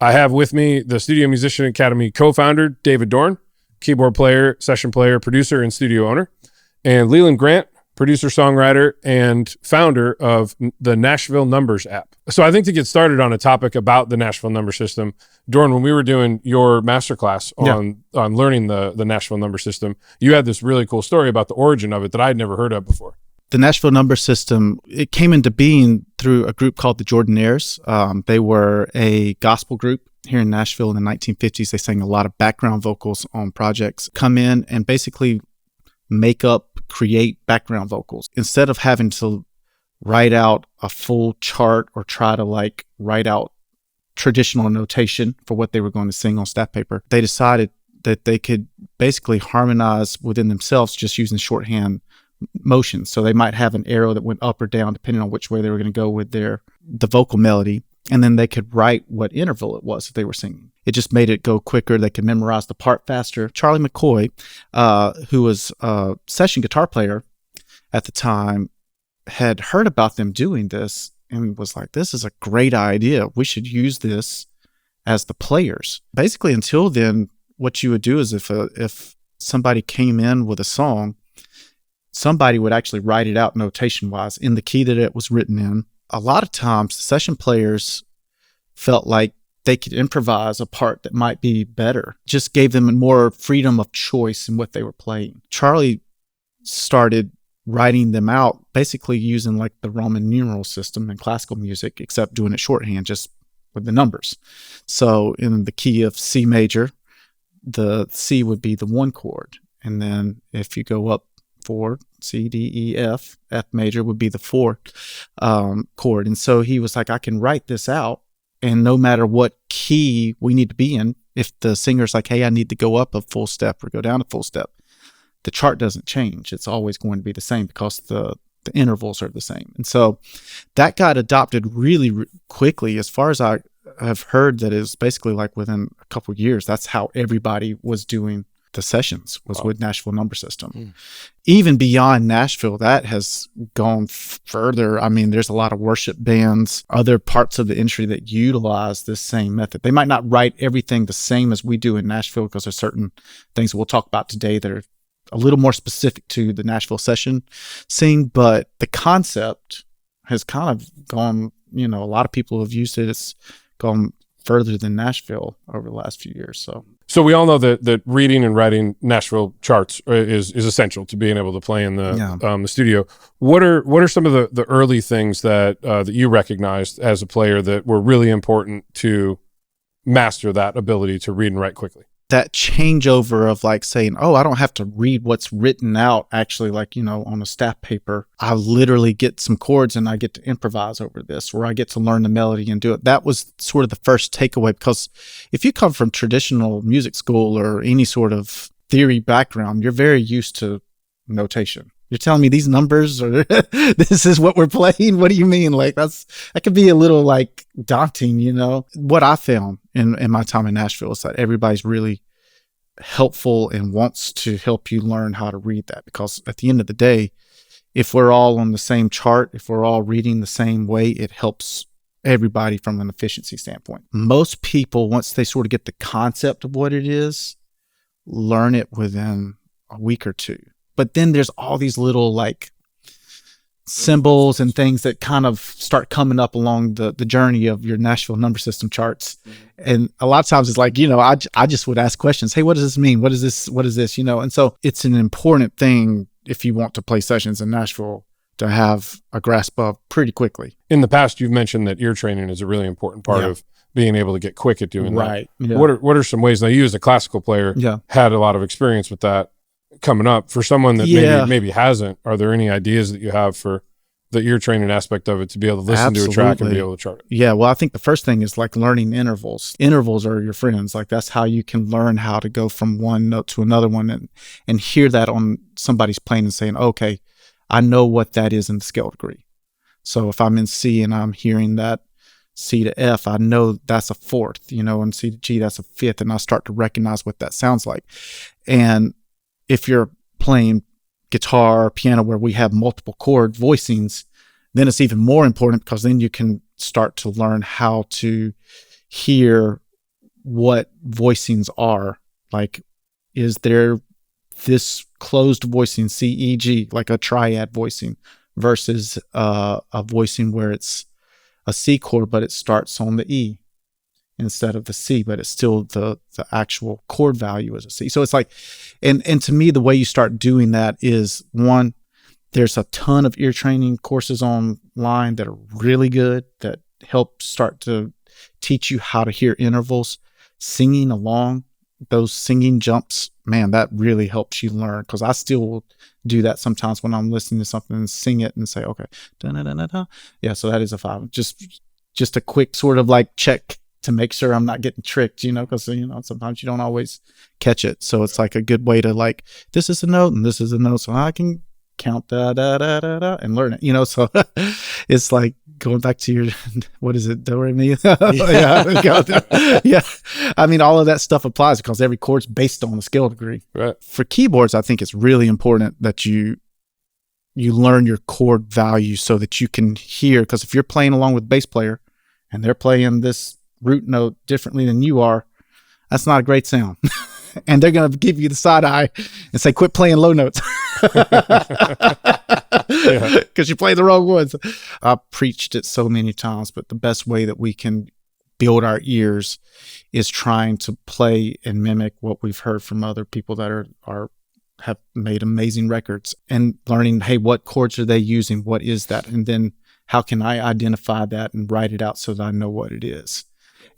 I have with me the Studio Musician Academy co-founder, David Dorn, keyboard player, session player, producer, and studio owner, and Leland Grant, producer, songwriter, and founder of the Nashville Numbers app. So I think to get started on a topic about the Nashville number system, Dorn, when we were doing your masterclass on learning the Nashville number system, you had this really cool story about the origin of it that I'd never heard of before. The Nashville number system, it came into being through a group called the Jordanaires. They were a gospel group here in Nashville in the 1950s. They sang a lot of background vocals on projects, come in and basically create background vocals. Instead of having to write out a full chart or try to write out traditional notation for what they were going to sing on staff paper, they decided that they could basically harmonize within themselves just using shorthand motion. So they might have an arrow that went up or down depending on which way they were going to go with the vocal melody, and then they could write what interval it was that they were singing. It just made it go quicker. They could memorize the part faster. Charlie McCoy, who was a session guitar player at the time, had heard about them doing this and was like, this is a great idea. We should use this as the players. Basically, until then, what you would do is if somebody came in with a song, somebody would actually write it out notation-wise in the key that it was written in. A lot of times, the session players felt like they could improvise a part that might be better. Just gave them more freedom of choice in what they were playing. Charlie started writing them out basically using like the Roman numeral system in classical music, except doing it shorthand, just with the numbers. So in the key of C major, the C would be the 1 chord. And then if you go up 4, C, D, E, F, F major would be the 4th chord. And so he was like, I can write this out, and no matter what key we need to be in, if the singer's like, hey, I need to go up a full step or go down a full step, the chart doesn't change. It's always going to be the same because the intervals are the same. And so that got adopted really quickly. As far as I have heard, that is basically like within a couple of years, that's how everybody was doing the sessions, was with Nashville number system. Even beyond Nashville, that has gone further. I mean, there's a lot of worship bands, other parts of the industry that utilize this same method. They might not write everything the same as we do in Nashville, because there's certain things we'll talk about today that are a little more specific to the Nashville session scene, but the concept has kind of gone, a lot of people have used it. It's gone further than Nashville over the last few years. So we all know that reading and writing Nashville charts is essential to being able to play in the studio. What are some of the early things that you recognized as a player that were really important to master that ability to read and write quickly? That changeover of like saying, oh, I don't have to read what's written out actually, like, on a staff paper. I literally get some chords and I get to improvise over this, or I get to learn the melody and do it. That was sort of the first takeaway, because if you come from traditional music school or any sort of theory background, you're very used to notation. You're telling me these numbers, or this is what we're playing? What do you mean? Like that could be a little like daunting, What I found in my time in Nashville is that everybody's really helpful and wants to help you learn how to read that, because at the end of the day, if we're all on the same chart, if we're all reading the same way, it helps everybody from an efficiency standpoint. Most people, once they sort of get the concept of what it is, learn it within a week or two. But then there's all these little like symbols and things that kind of start coming up along the journey of your Nashville number system charts. And a lot of times it's like, I just would ask questions. Hey, what does this mean? What is this? What is this? And so it's an important thing if you want to play sessions in Nashville to have a grasp of pretty quickly. In the past, you've mentioned that ear training is a really important part of being able to get quick at doing that. Right. Yeah. What are some ways? Now, you as a classical player had a lot of experience with that. Coming up, for someone that maybe hasn't, are there any ideas that you have for the ear training aspect of it, to be able to listen to a track and be able to chart it? Yeah, well, I think the first thing is like learning intervals. Intervals are your friends. Like that's how you can learn how to go from one note to another one and hear that on somebody's playing and saying, okay, I know what that is in the scale degree. So if I'm in C and I'm hearing that C to F, I know that's a 4th, and C to G, that's a 5th, and I start to recognize what that sounds like. And if you're playing guitar, piano, where we have multiple chord voicings, then it's even more important, because then you can start to learn how to hear what voicings are. Like, is there this closed voicing, C, E, G, like a triad voicing, versus a voicing where it's a C chord, but it starts on the E instead of the C, but it's still the actual chord value is a C. So it's like, and to me, the way you start doing that is, one, there's a ton of ear training courses online that are really good, that help start to teach you how to hear intervals. Singing along, those singing jumps, man, that really helps you learn, because I still will do that sometimes when I'm listening to something and sing it and say, okay, da-da-da-da-da. Yeah, so that is a 5. Just a quick sort of like check to make sure I'm not getting tricked, because sometimes you don't always catch it. So it's like a good way to, like, this is a note and this is a note, so I can count da da da da da and learn it. So it's like going back to your, what is it, do re mi? Yeah. I mean, all of that stuff applies because every chord's based on a scale degree. Right. For keyboards, I think it's really important that you learn your chord value so that you can hear, because if you're playing along with bass player and they're playing this root note differently than you are, that's not a great sound. And they're going to give you the side eye and say, quit playing low notes. Because you play the wrong ones. I've preached it so many times, but the best way that we can build our ears is trying to play and mimic what we've heard from other people that have made amazing records, and learning, hey, what chords are they using? What is that? And then how can I identify that and write it out so that I know what it is?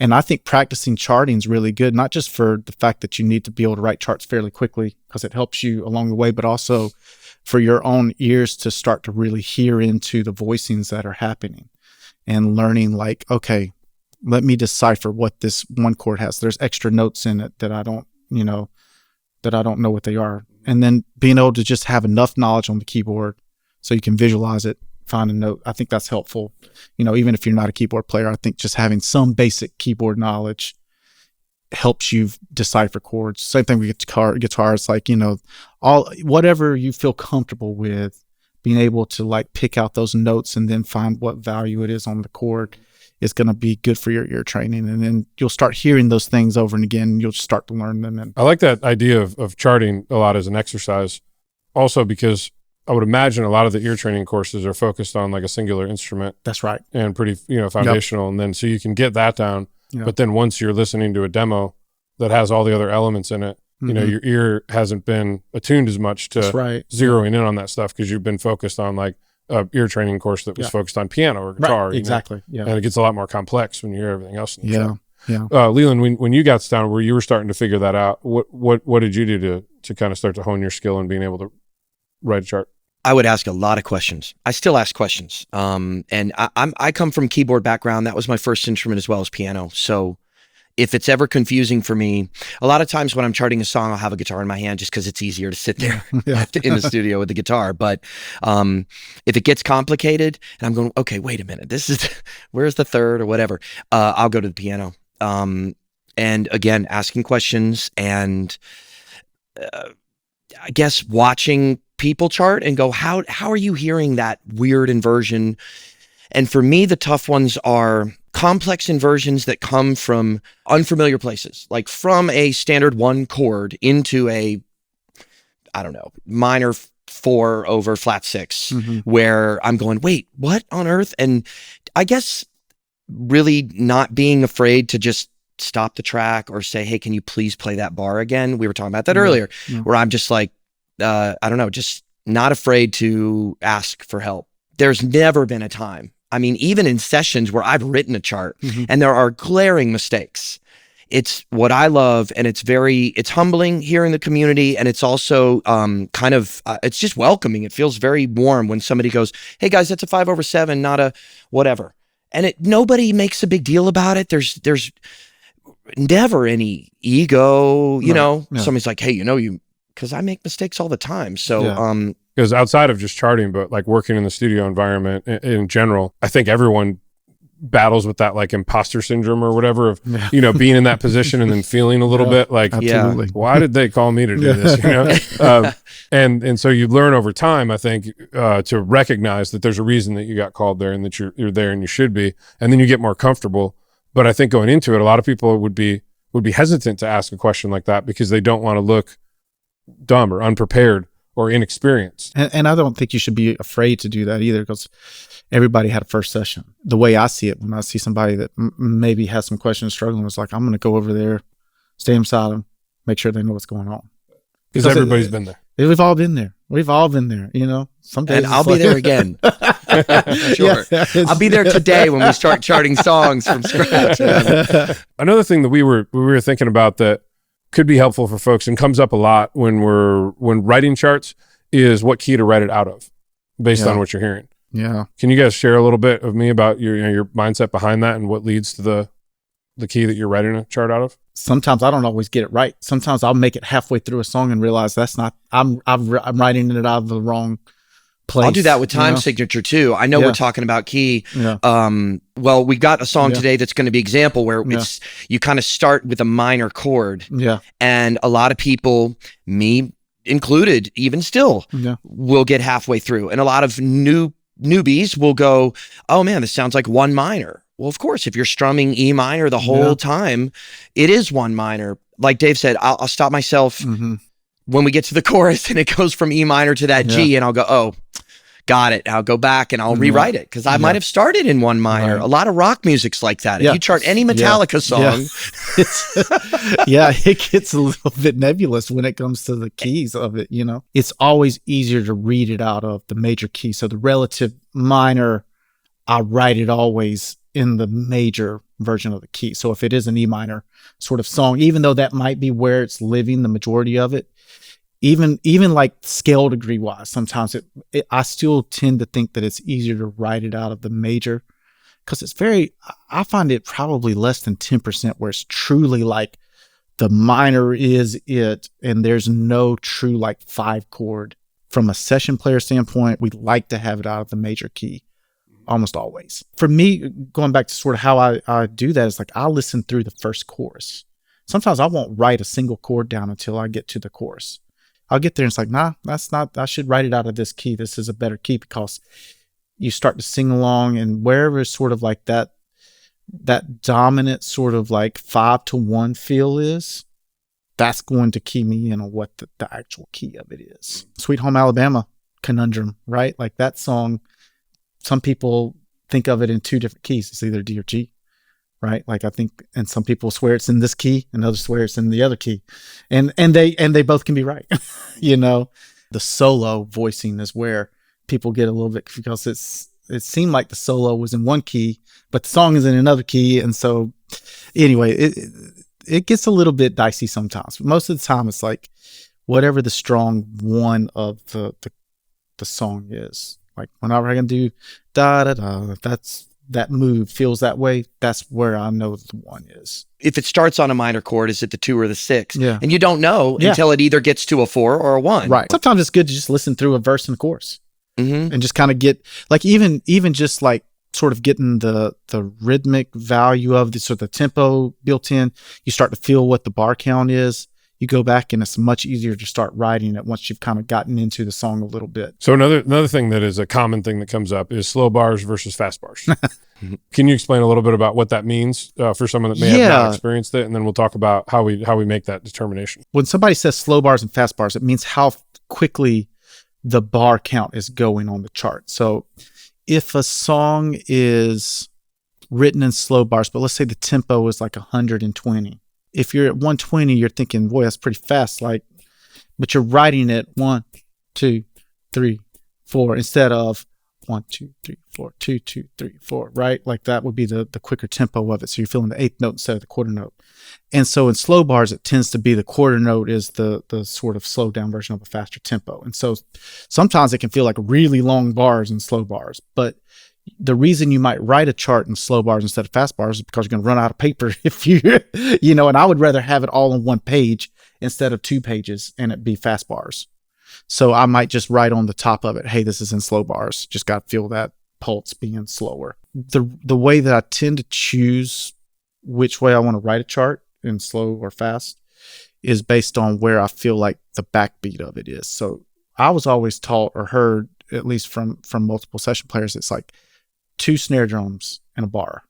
And I think practicing charting is really good, not just for the fact that you need to be able to write charts fairly quickly because it helps you along the way, but also for your own ears to start to really hear into the voicings that are happening and learning, like, okay, let me decipher what this one chord has. There's extra notes in it that I don't know what they are. And then being able to just have enough knowledge on the keyboard so you can visualize it, find a note. I think that's helpful. Even if you're not a keyboard player, I think just having some basic keyboard knowledge helps you decipher chords. Same thing with guitar. It's like, whatever you feel comfortable with, being able to like pick out those notes and then find what value it is on the chord is going to be good for your ear training. And then you'll start hearing those things over and again, and you'll start to learn them. And I like that idea of charting a lot as an exercise, also because I would imagine a lot of the ear training courses are focused on like a singular instrument. That's right. And pretty, foundational. Yep. And then so you can get that down. Yep. But then once you're listening to a demo that has all the other elements in it, your ear hasn't been attuned as much to zeroing in on that stuff because you've been focused on like a ear training course that was focused on piano or guitar. Right. Exactly. Yeah. And it gets a lot more complex when you hear everything else in the track. Yeah. Leland, when you got to town where you were starting to figure that out, what did you do to kind of start to hone your skill in being able to write a chart? I would ask a lot of questions. I still ask questions. And I come from keyboard background. That was my first instrument as well as piano. So if it's ever confusing for me, a lot of times when I'm charting a song, I'll have a guitar in my hand just because it's easier to sit there in the studio with the guitar. But if it gets complicated and I'm going, okay, wait a minute, where's the third or whatever, I'll go to the piano. And again, asking questions and I guess watching people chart and go, how are you hearing that weird inversion? And for me, the tough ones are complex inversions that come from unfamiliar places, like from a standard 1 chord into a, I don't know, minor 4 over flat 6, where I'm going, wait, what on earth? And I guess really not being afraid to just stop the track or say, hey, can you please play that bar again? We were talking about that earlier, where I'm just like, I don't know, just not afraid to ask for help. There's never been a time, I mean, even in sessions where I've written a chart and there are glaring mistakes, it's what I love. And it's humbling hearing the community. And it's also it's just welcoming. It feels very warm when somebody goes, hey guys, that's a 5 over 7, not a whatever. And nobody makes a big deal about it. There's never any ego, somebody's like, hey, because I make mistakes all the time. So, because outside of just charting, but like working in the studio environment in general, I think everyone battles with that like imposter syndrome or whatever of, being in that position and then feeling a little bit like, why did they call me to do this? And so you learn over time, I think, to recognize that there's a reason that you got called there and that you're there and you should be, and then you get more comfortable. But I think going into it, a lot of people would be would be hesitant to ask a question like that because they don't want to look dumb or unprepared or inexperienced. And I don't think you should be afraid to do that either, because everybody had a first session. The way I see it, when I see somebody that maybe has some questions, struggling, it's like, I'm going to go over there, stay beside them, make sure they know what's going on. Because everybody's been there. We've all been there. We've all been there, you know. Some days and I'll be there again. Sure. Yeah, I'll be there today when we start charting songs from scratch. Another thing that we were thinking about that could be helpful for folks and comes up a lot when writing charts is what key to write it out of based on what you're hearing. Yeah. Can you guys share a little bit of me about your mindset behind that and what leads to the key that you're writing a chart out of? Sometimes I don't always get it right. Sometimes I'll make it halfway through a song and realize that's not, I'm writing it out of the wrong place. I'll do that with time signature too. I know we're talking about key. Yeah. Well, we got a song today that's going to be example where it's, you kind of start with a minor chord. Yeah. And a lot of people, me included, even still, will get halfway through. And a lot of newbies will go, oh man, this sounds like one minor. Well, of course, if you're strumming E minor the whole time, it is one minor. Like Dave said, I'll stop myself when we get to the chorus and it goes from E minor to that G, and I'll go, oh, got it. I'll go back and I'll rewrite it because I might have started in one minor. Right. A lot of rock music's like that. If you chart any Metallica song. It gets a little bit nebulous when it comes to the keys of it, you know. It's always easier to read it out of the major key. So the relative minor, I write it always in the major version of the key. So if it is an E minor sort of song, even though that might be where it's living the majority of it, even like scale degree wise, sometimes I still tend to think that it's easier to write it out of the major, because I find it probably less than 10% where it's truly like the minor is it, and there's no true like 5 chord. From a session player standpoint, we like to have it out of the major key. Almost always. For me, going back to sort of how I do that, is like I'll listen through the first chorus. Sometimes I won't write a single chord down until I get to the chorus. I'll get there and it's like, nah, that's not, I should write it out of this key. This is a better key, because you start to sing along, and wherever sort of like that dominant sort of like 5-to-1 feel is, that's going to key me in on what the actual key of it is. Sweet Home Alabama conundrum, right? Like that song, some people think of it in 2 different keys. It's either D or G, right? Like I think, and some people swear it's in this key and others swear it's in the other key. And they both can be right. You know, the solo voicing is where people get a little bit, because it seemed like the solo was in one key, but the song is in another key. And so anyway, it gets a little bit dicey sometimes, but most of the time it's like whatever the strong one of the song is. Like whenever I can do da da da, that move feels that way, that's where I know the one is. If it starts on a minor chord, is it the 2 or the 6? Yeah. And you don't know until it either gets to a 4 or a 1. Right. Sometimes it's good to just listen through a verse and a chorus and just kind of get, like even just like sort of getting the rhythmic value of the sort of the tempo built in. You start to feel what the bar count is. You go back and it's much easier to start writing it once you've kind of gotten into the song a little bit. So another thing that is a common thing that comes up is slow bars versus fast bars. Can you explain a little bit about what that means for someone that may have not experienced it? And then we'll talk about how we make that determination. When somebody says slow bars and fast bars, it means how quickly the bar count is going on the chart. So if a song is written in slow bars, but let's say the tempo is like 120. If you're at 120, you're thinking, boy, that's pretty fast. Like, but you're writing it 1, 2, 3, 4 instead of 1, 2, 3, 4, 2, 2, 3, 4, right? Like that would be the quicker tempo of it. So you're feeling the 8th note instead of the quarter note. And so in slow bars, it tends to be the quarter note is the sort of slowed down version of a faster tempo. And so sometimes it can feel like really long bars in slow bars, but the reason you might write a chart in slow bars instead of fast bars is because you're going to run out of paper if and I would rather have it all on one page instead of 2 pages and it be fast bars. So I might just write on the top of it, hey, this is in slow bars. Just got to feel that pulse being slower. The way that I tend to choose which way I want to write a chart in slow or fast is based on where I feel like the backbeat of it is. So I was always taught or heard, at least from multiple session players, it's like 2 snare drums and a bar.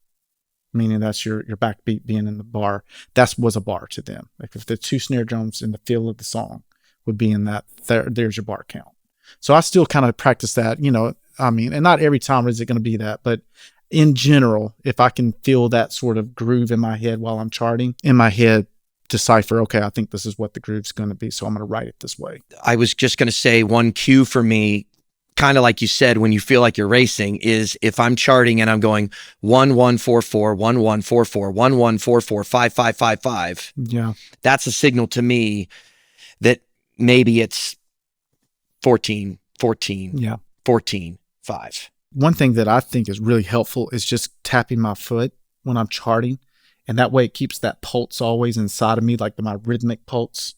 meaning that's your backbeat being in the bar. That was a bar to them. Like if the 2 snare drums in the feel of the song would be in that, there's your bar count. So I still kind of practice that, and not every time is it going to be that, but in general, if I can feel that sort of groove in my head while I'm charting, in my head, decipher, okay, I think this is what the groove's going to be, so I'm going to write it this way. I was just going to say one cue for me, kind of like you said, when you feel like you're racing, is if I'm charting and I'm going 1144, 1144, 1144, 5555. Yeah. That's a signal to me that maybe it's 14, 14, yeah, 14, 5. One thing that I think is really helpful is just tapping my foot when I'm charting. And that way it keeps that pulse always inside of me, like my rhythmic pulse.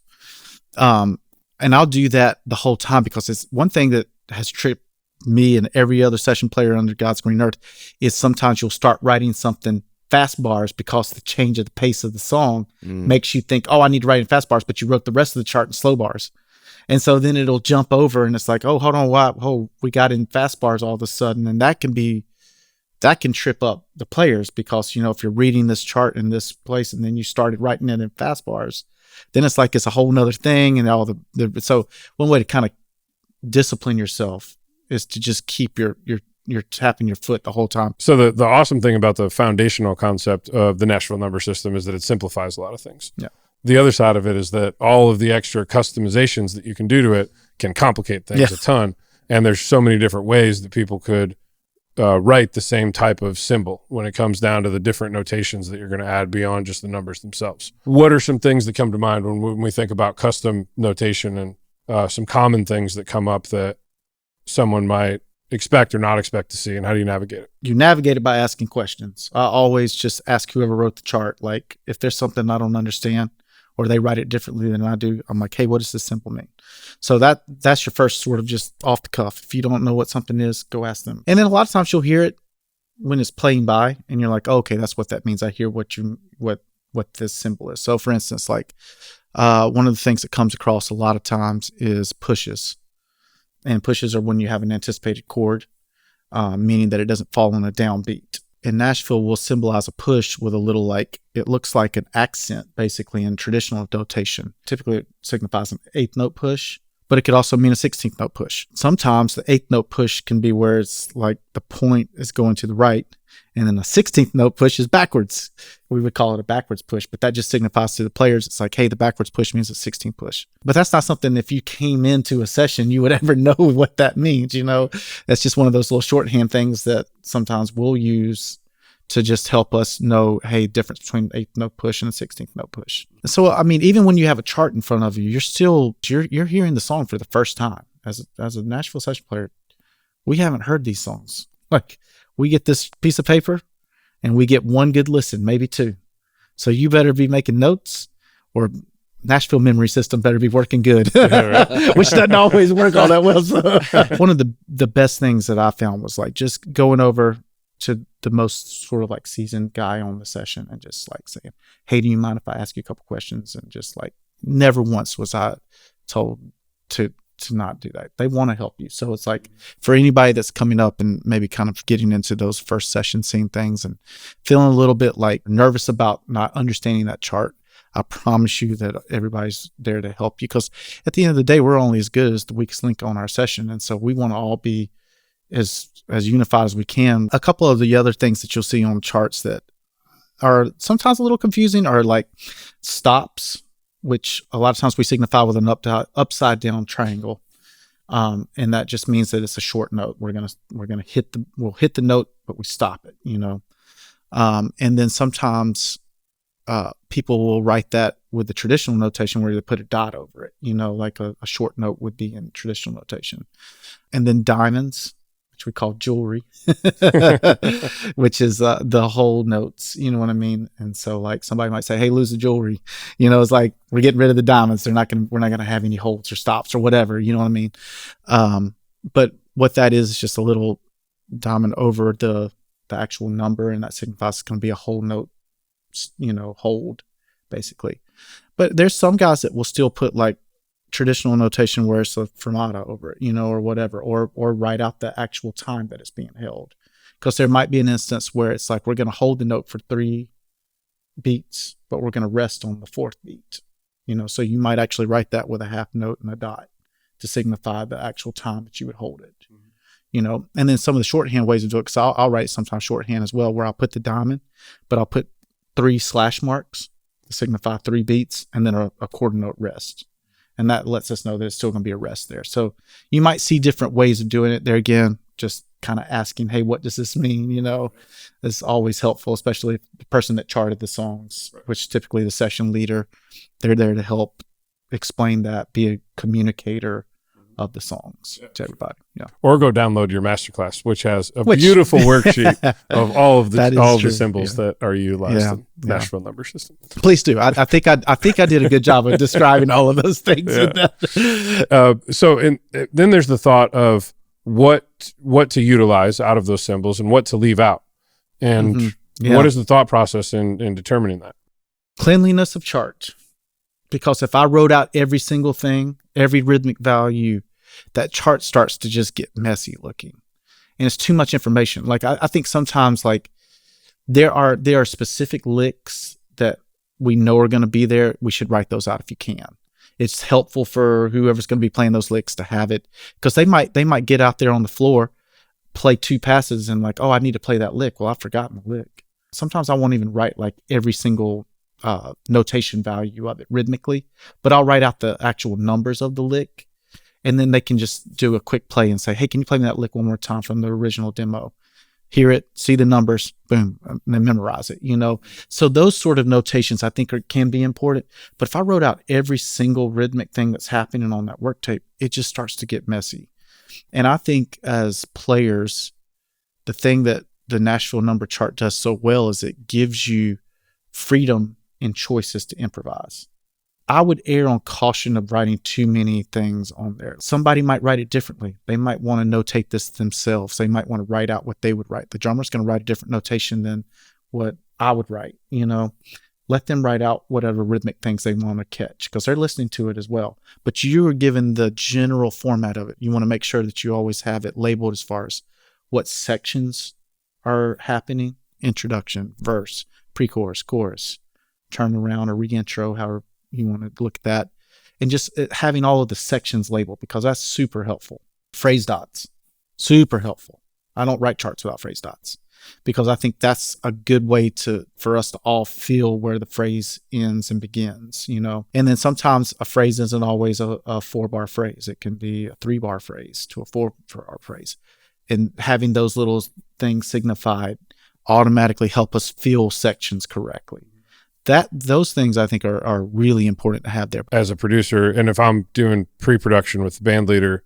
And I'll do that the whole time because it's one thing that has tripped me and every other session player under God's green earth is sometimes you'll start writing something fast bars because the change of the pace of the song makes you think, oh, I need to write in fast bars, but you wrote the rest of the chart in slow bars. And so then it'll jump over and it's like, oh, hold on, wow, oh, we got in fast bars all of a sudden. And that can trip up the players because, if you're reading this chart in this place and then you started writing it in fast bars, then it's like it's a whole nother thing. And so one way to kind of discipline yourself is to just keep your tapping your foot the whole time. So the awesome thing about the foundational concept of the Nashville number system is that it simplifies a lot of things. Yeah. The other side of it is that all of the extra customizations that you can do to it can complicate things a ton. And there's so many different ways that people could write the same type of symbol when it comes down to the different notations that you're going to add beyond just the numbers themselves. What are some things that come to mind when we think about custom notation and some common things that come up that someone might expect or not expect to see, and how do you navigate it? You navigate it by asking questions. I always just ask whoever wrote the chart, like if there's something I don't understand or they write it differently than I do, I'm like, hey, what does this symbol mean? So that's your first sort of just off the cuff. If you don't know what something is, go ask them. And then a lot of times you'll hear it when it's playing by and you're like, oh, okay, that's what that means. I hear what this symbol is. So for instance, like one of the things that comes across a lot of times is pushes. And pushes are when you have an anticipated chord, meaning that it doesn't fall on a downbeat. In Nashville, we'll symbolize a push with a little it looks like an accent, basically, in traditional notation. Typically, it signifies an 8th note push, but it could also mean a 16th note push. Sometimes the 8th note push can be where it's like the point is going to the right, and then a 16th note push is backwards. We would call it a backwards push, but that just signifies to the players, it's like, hey, the backwards push means a 16th push. But that's not something, if you came into a session, you would ever know what that means, That's just one of those little shorthand things that sometimes we'll use to just help us know, hey, difference between the 8th note push and the 16th note push. So, even when you have a chart in front of you, you're hearing the song for the first time. As a Nashville session player, we haven't heard these songs. Like, we get this piece of paper and we get one good listen, maybe two. So you better be making notes, or Nashville memory system better be working good, which doesn't always work all that well. So one of the best things that I found was like just going over to the most sort of like seasoned guy on the session and just like saying, hey, do you mind if I ask you a couple questions? And just like never once was I told to not do that. They want to help you. So it's like for anybody that's coming up and maybe kind of getting into those first session scene things and feeling a little bit like nervous about not understanding that chart, I promise you that everybody's there to help you, because at the end of the day, we're only as good as the weakest link on our session. And so we want to all be as unified as we can. A couple of the other things that you'll see on charts that are sometimes a little confusing are like stops, which a lot of times we signify with an upside down triangle. And that just means that it's a short note. We'll hit the note, but we stop it, and then sometimes people will write that with the traditional notation where they put a dot over it, like a short note would be in traditional notation. And then diamonds, which we call jewelry, which is the whole notes, you know what I mean? And so like somebody might say, hey, lose the jewelry. It's like we're getting rid of the diamonds. We're not gonna have any holds or stops or whatever, you know what I mean? But what that is just a little diamond over the actual number, and that signifies it's gonna be a whole note, hold, basically. But there's some guys that will still put like traditional notation where it's a fermata over it, or whatever, or write out the actual time that it's being held. Because there might be an instance where it's like, we're going to hold the note for 3 beats, but we're going to rest on the 4th beat. So you might actually write that with a half note and a dot to signify the actual time that you would hold it. And then some of the shorthand ways of doing it, because I'll write sometimes shorthand as well, where I'll put the diamond, but I'll put 3 slash marks to signify 3 beats, and then a quarter note rest. And that lets us know that it's still going to be a rest there. So you might see different ways of doing it there. Again, just kind of asking, hey, what does this mean? It's always helpful, especially if the person that charted the songs, which typically the session leader, they're there to help explain that, be a communicator of the songs to everybody. Yeah. Or go download your masterclass, which has a beautiful worksheet of all of the symbols that are utilized in Nashville Numbers system. Please do. I think I did a good job of describing all of those things. Then there's the thought of what to utilize out of those symbols and what to leave out. And what is the thought process in determining that? Cleanliness of chart. Because if I wrote out every single thing, every rhythmic value, that chart starts to just get messy looking. And it's too much information. Like I think sometimes like there are specific licks that we know are going to be there. We should write those out if you can. It's helpful for whoever's going to be playing those licks to have it, because they might get out there on the floor, play 2 passes and like, oh, I need to play that lick. Well, I've forgotten the lick. Sometimes I won't even write like every single notation value of it rhythmically, but I'll write out the actual numbers of the lick, and then they can just do a quick play and say, hey, can you play me that lick one more time from the original demo? Hear it, see the numbers, boom, and then memorize it, So those sort of notations I think can be important. But if I wrote out every single rhythmic thing that's happening on that work tape, it just starts to get messy. And I think as players, the thing that the Nashville number chart does so well is it gives you freedom and choices to improvise. I would err on caution of writing too many things on there. Somebody might write it differently. They might want to notate this themselves. They might want to write out what they would write. The drummer's going to write a different notation than what I would write, Let them write out whatever rhythmic things they want to catch, because they're listening to it as well. But you are given the general format of it. You want to make sure that you always have it labeled as far as what sections are happening: introduction, verse, pre-chorus, chorus, turn around or re-intro, however you want to look at that, and just having all of the sections labeled, because that's super helpful. Phrase dots, super helpful. I don't write charts without phrase dots, because I think that's a good way for us to all feel where the phrase ends and begins, And then sometimes a phrase isn't always a 4-bar phrase. It can be a 3-bar phrase to a 4-bar phrase. And having those little things signified automatically help us feel sections correctly. Those things I think are really important to have there. As a producer, and if I'm doing pre-production with the band leader,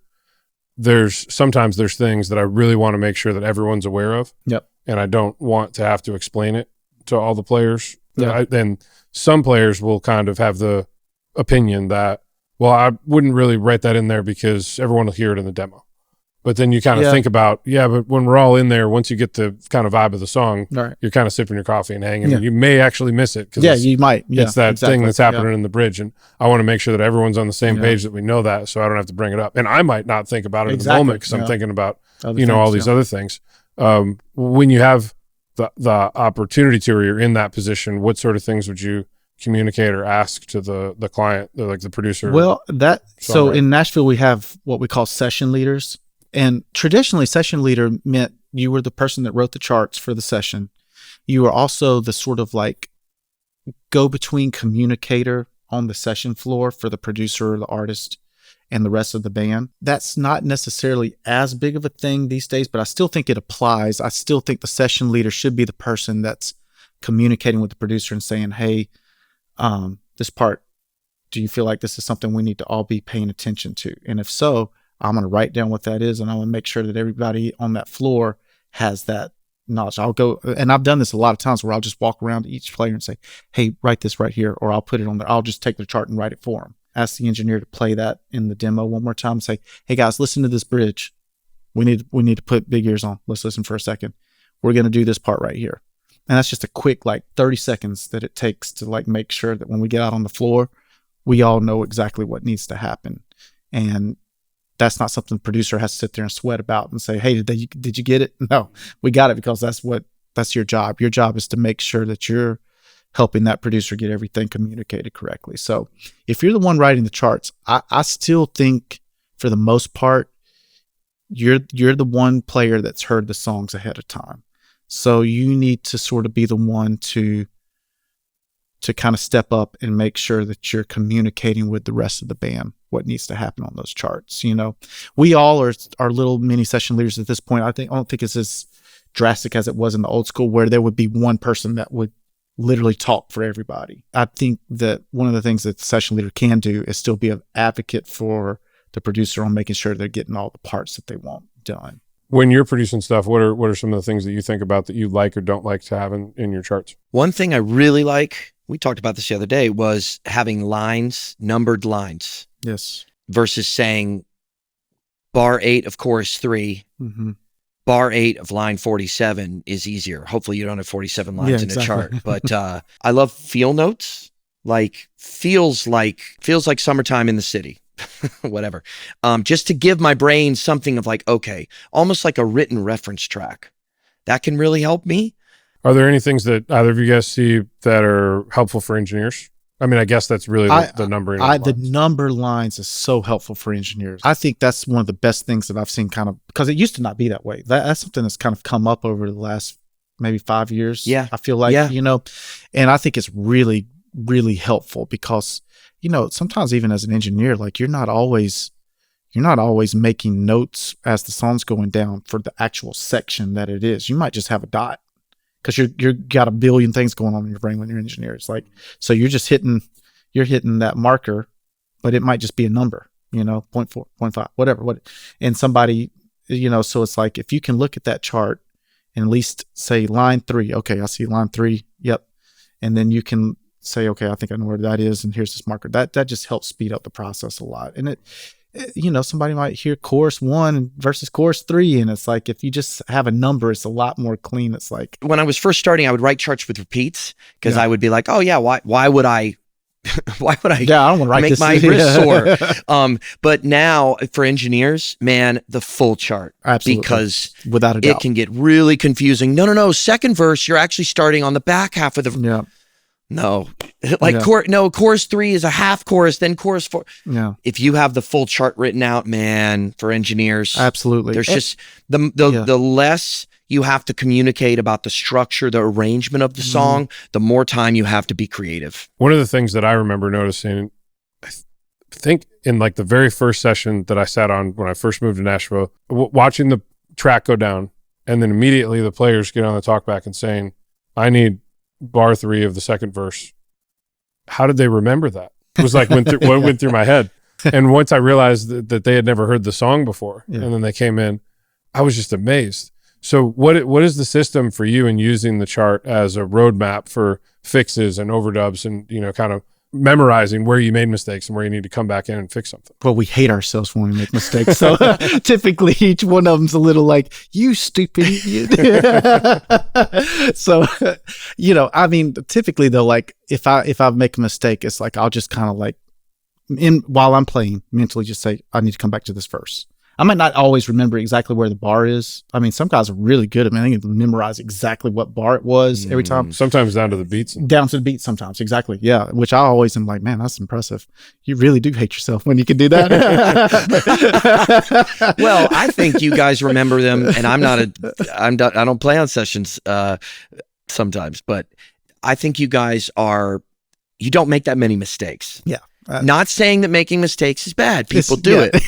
sometimes there's things that I really want to make sure that everyone's aware of. Yep. And I don't want to have to explain it to all the players. Yeah. Then some players will kind of have the opinion that, well, I wouldn't really write that in there because everyone will hear it in the demo. But then you kind of think about, but when we're all in there, once you get the kind of vibe of the song, right, you're kind of sipping your coffee and hanging. And you may actually miss it. You might. Yeah, it's that thing that's happening in the bridge. And I want to make sure that everyone's on the same page, that we know that, so I don't have to bring it up. And I might not think about it in the moment because I'm thinking about, all these other things. When you have the opportunity to, or you're in that position, what sort of things would you communicate or ask to the client, like the producer? Well, so in Nashville, we have what we call session leaders. And traditionally, session leader meant you were the person that wrote the charts for the session. You were also the sort of like go-between communicator on the session floor for the producer or the artist and the rest of the band. That's not necessarily as big of a thing these days, but I still think it applies. I still think the session leader should be the person that's communicating with the producer and saying, hey, this part, do you feel like this is something we need to all be paying attention to? And if so, I'm going to write down what that is, and I'm going to make sure that everybody on that floor has that knowledge. I'll go, and I've done this a lot of times where I'll just walk around to each player and say, hey, write this right here, or I'll put it on there. I'll just take the chart and write it for them. Ask the engineer to play that in the demo one more time and say, hey guys, listen to this bridge. We need to put big ears on. Let's listen for a second. We're going to do this part right here. And that's just a quick 30 seconds that it takes to make sure that when we get out on the floor, we all know exactly what needs to happen. And that's not something the producer has to sit there and sweat about and say, hey, did you get it? No, we got it, because that's your job. Your job is to make sure that you're helping that producer get everything communicated correctly. So if you're the one writing the charts, I still think for the most part, you're the one player that's heard the songs ahead of time. So you need to sort of be the one to kind of step up and make sure that you're communicating with the rest of the band what needs to happen on those charts. We all are little mini session leaders at this point. I don't think it's as drastic as it was in the old school, where there would be one person that would literally talk for everybody. I think that one of the things that the session leader can do is still be an advocate for the producer on making sure they're getting all the parts that they want done. When you're producing stuff, what are some of the things that you think about that you like or don't like to have in your charts? One thing I really like, we talked about this the other day, was having lines, numbered lines. Yes. Versus saying bar 8 of chorus 3, bar 8 of line 47 is easier. Hopefully you don't have 47 lines in a chart. But I love feel notes, like feels like summertime in the city. Whatever. Just to give my brain something of like, okay, almost like a written reference track. That can really help me. Are there any things that either of you guys see that are helpful for engineers? I mean, I guess that's really the numbering. The number lines is so helpful for engineers. I think that's one of the best things that I've seen, kind of, because it used to not be that way. That's something that's kind of come up over the last maybe 5 years. Yeah. I feel like, and I think it's really, really helpful because, sometimes even as an engineer, like you're not always making notes as the song's going down for the actual section that it is. You might just have a dot, because you're got a billion things going on in your brain when you're an engineer. It's like, so you're hitting that marker, but it might just be a number, 0.4, 0.5, whatever. And somebody, so it's like, if you can look at that chart and at least say line 3, okay, I see line 3. Yep. And then you can say, okay, I think I know where that is. And here's this marker. That just helps speed up the process a lot. And somebody might hear chorus 1 versus chorus 3. And it's like, if you just have a number, it's a lot more clean. It's like, when I was first starting, I would write charts with repeats, because I would be like, oh yeah, why would I I don't want to make my wrist sore. But now for engineers, man, the full chart. Absolutely. Because without a doubt, it can get really confusing. No. Second verse, you're actually starting on the back half of the. Yeah. No, like chorus 3 is a half chorus, then chorus 4. Yeah. If you have the full chart written out, man, for engineers, absolutely. There's just the less you have to communicate about the structure, the arrangement of the song, the more time you have to be creative. One of the things that I remember noticing, I think in like the very first session that I sat on when I first moved to Nashville, watching the track go down, and then immediately the players get on the talkback and saying, I need bar 3 of the second verse. How did they remember that? It was like what went through my head. And once I realized that they had never heard the song before, and then they came in, I was just amazed. So what is the system for you in using the chart as a roadmap for fixes and overdubs and, kind of memorizing where you made mistakes and where you need to come back in and fix something? Well, we hate ourselves when we make mistakes. So typically each one of them's a little like, you stupid idiot. So, I mean, typically though, like if I make a mistake, it's like, I'll just kind of like while I'm playing mentally just say, I need to come back to this verse. I might not always remember exactly where the bar is. I mean, some guys are really good at it. I think they can memorize exactly what bar it was every time. Sometimes down to the beats. Down to the beat sometimes, exactly. Yeah, which I always am like, man, that's impressive. You really do hate yourself when you can do that. Well, I think you guys remember them, and I don't play on sessions sometimes, but I think you guys you don't make that many mistakes. Yeah. Not saying that making mistakes is bad. People do it.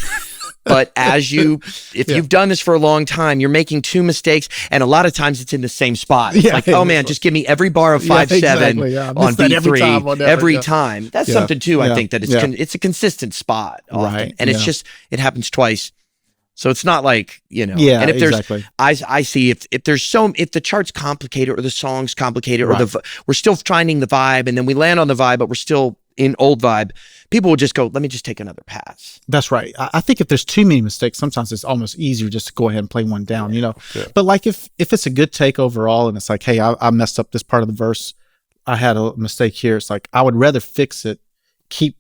But if you've done this for a long time, you're making 2 mistakes, and a lot of times it's in the same spot. It's like, oh man, just give me every bar of 5/7 on B3 every time. That's something too. I think that it's a consistent spot often, right? And it's just it happens twice, so it's not like And if there's, I see if the chart's complicated or the song's complicated or we're still finding the vibe, and then we land on the vibe, but we're still in old vibe, people will just go, let me just take another pass. That's right. I think if there's too many mistakes, sometimes it's almost easier just to go ahead and play one down, Yeah. But like if it's a good take overall and it's like, hey, I messed up this part of the verse, I had a mistake here. It's like, I would rather fix it, keep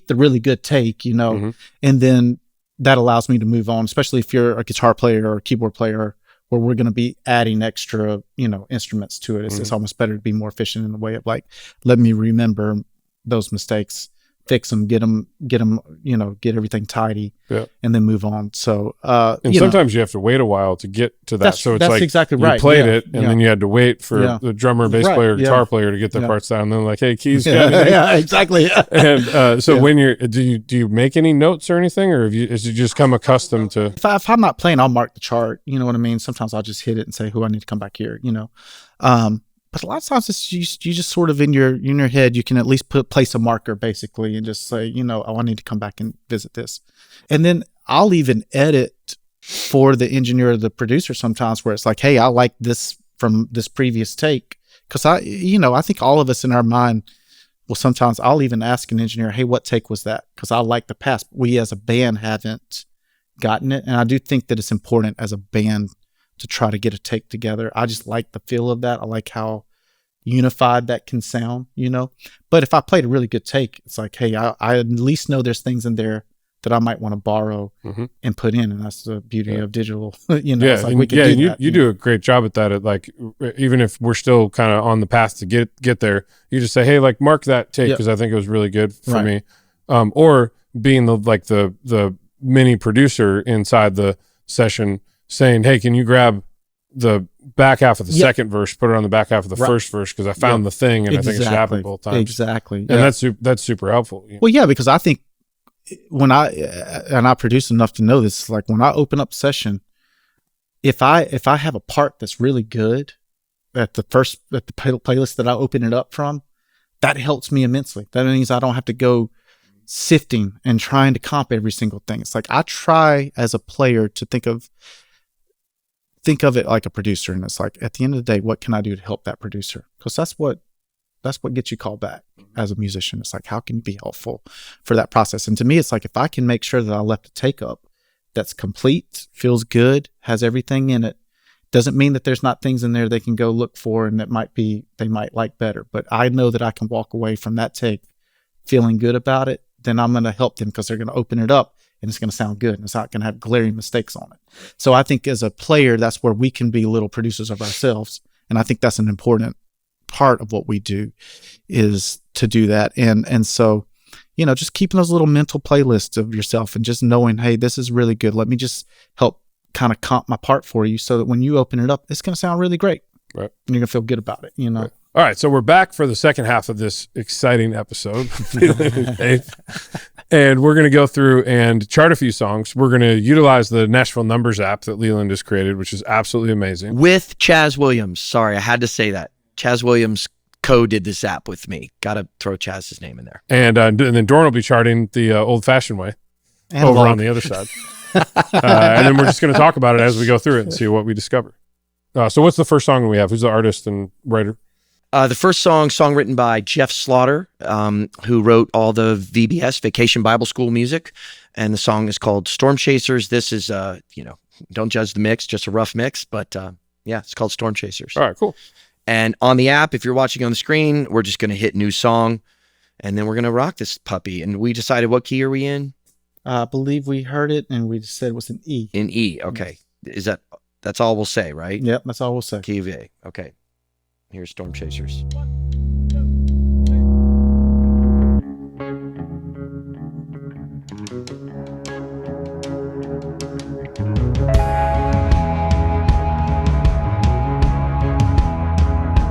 the really good take, and then that allows me to move on, especially if you're a guitar player or a keyboard player where we're going to be adding extra, instruments to it. It's almost better to be more efficient in the way of like, let me remember those mistakes, fix them, get get everything tidy, and then move on. So, and sometimes you have to wait a while to get to that. So it's like exactly right. You played it, and then you had to wait for the drummer, bass player, guitar player to get their parts down. And then like, hey, keys, exactly. And so when do you make any notes or anything, or is you just come accustomed to? If I'm not playing, I'll mark the chart. You know what I mean? Sometimes I'll just hit it and say, "Who I need to come back here." But a lot of times it's you just sort of in your head, you can at least place a marker basically and just say, oh, I need to come back and visit this. And then I'll even edit for the engineer or the producer sometimes where it's like, hey, I like this from this previous take. Cause I think all of us in our mind, well, sometimes I'll even ask an engineer, hey, what take was that? Cause I like the past. We as a band haven't gotten it. And I do think that it's important as a band to try to get a take together. I just like the feel of that. I like how unified that can sound, But if I played a really good take, it's like, hey, I at least know there's things in there that I might want to borrow and put in, and that's the beauty of digital. It's like we can do that. You do a great job at that. At like, even if we're still kind of on the path to get there, you just say, hey, like mark that take because I think it was really good for me, or being the mini producer inside the session, saying, hey, can you grab the back half of the second verse, put it on the back half of the first verse because I found the thing and I think it should happen both times. Exactly. And that's super helpful. Well, yeah, because I think when I produce enough to know this, like when I open up session, if I have a part that's really good at the playlist that I open it up from, that helps me immensely. That means I don't have to go sifting and trying to comp every single thing. It's like I try as a player to think of it like a producer, and it's like at the end of the day, what can I do to help that producer? Because that's what gets you called back as a musician. It's like, how can you be helpful for that process? And to me, it's like if I can make sure that I left a take up that's complete, feels good, has everything in it, doesn't mean that there's not things in there they can go look for and they might like better. But I know that I can walk away from that take feeling good about it. Then I'm going to help them because they're going to open it up and it's going to sound good and it's not going to have glaring mistakes on it. So I think as a player, that's where we can be little producers of ourselves. And I think that's an important part of what we do is to do that. And so, just keeping those little mental playlists of yourself and just knowing, hey, this is really good. Let me just help kind of comp my part for you so that when you open it up, it's going to sound really great. Right. And you're going to feel good about it, Right. All right, so we're back for the second half of this exciting episode. And we're going to go through and chart a few songs. We're going to utilize the Nashville Numbers app that Leland has created, which is absolutely amazing. With Chaz Williams. Sorry, I had to say that. Chaz Williams co-did this app with me. Got to throw Chaz's name in there. And then Dorn will be charting the old-fashioned way over on the other side. And then we're just going to talk about it as we go through it and see what we discover. So what's the first song we have? Who's the artist and writer? The first song written by Jeff Slaughter, who wrote all the VBS, Vacation Bible School music. And the song is called Storm Chasers. This is, don't judge the mix, just a rough mix. But it's called Storm Chasers. All right, cool. And on the app, if you're watching on the screen, we're just going to hit new song. And then we're going to rock this puppy. And we decided, what key are we in? I believe we heard it and we said it was an E. In E, okay. Yes. That's all we'll say, right? Yep, that's all we'll say. Key of A, okay. Here's Storm Chasers.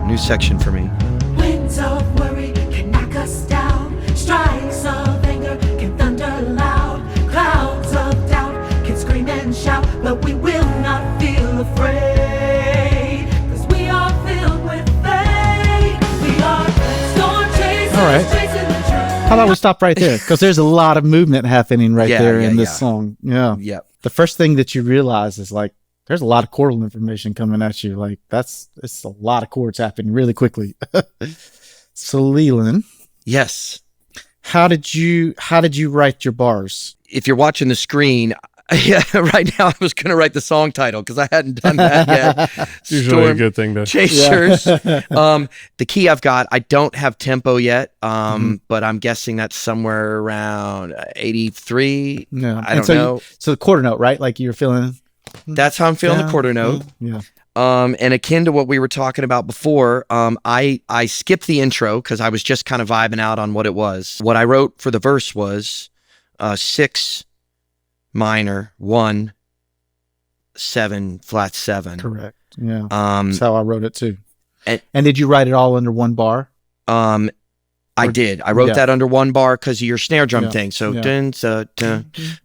New section for me. Winds of worry can knock us down. Strikes of anger can thunder loud. Clouds of doubt can scream and shout, but we will not feel afraid. All right. How about we stop right there? Because there's a lot of movement happening there in this song. Yeah. Yep. The first thing that you realize is like, there's a lot of chordal information coming at you. Like it's a lot of chords happening really quickly. So Leland. Yes. How did you write your bars? If you're watching the screen, Yeah, right now I was going to write the song title because I hadn't done that yet. It's usually a good thing to. Chasers. The key I've got, I don't have tempo yet, but I'm guessing that's somewhere around 83. Yeah. I don't know. So the quarter note, right? Like you're feeling. That's how I'm feeling the quarter note. Yeah. And akin to what we were talking about before, I skipped the intro because I was just kind of vibing out on what it was. What I wrote for the verse was 6 minor 1 7 flat 7. Correct. Yeah. That's how I wrote it too. And did you write it all under one bar? I did. I wrote that under one bar because of your snare drum thing. So dun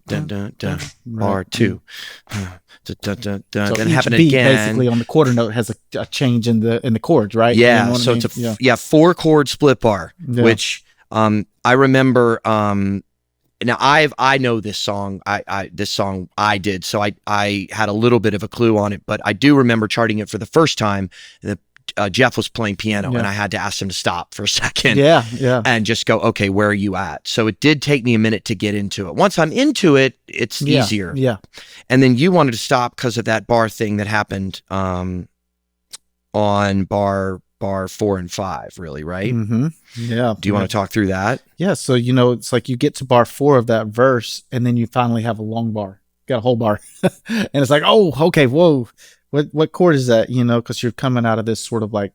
dun bar 2. Then happen beat again. Basically on the quarter note has a change in the chords, right? Yeah. You know So I mean? it's a 4 chord split bar, which I remember. Now I know this song. This song I did, so I had a little bit of a clue on it, but I do remember charting it for the first time. Jeff was playing piano, and I had to ask him to stop for a second. And just go, okay, where are you at? So it did take me a minute to get into it. Once I'm into it, it's easier. Yeah. And then you wanted to stop because of that bar thing that happened on bar 4 and 5, really, right? Mm-hmm. Yeah. Do you want to talk through that? Yeah. So it's like you get to bar 4 of that verse, and then you finally have a long bar. Got a whole bar, and it's like, oh, okay, whoa. What chord is that? Because you're coming out of this sort of like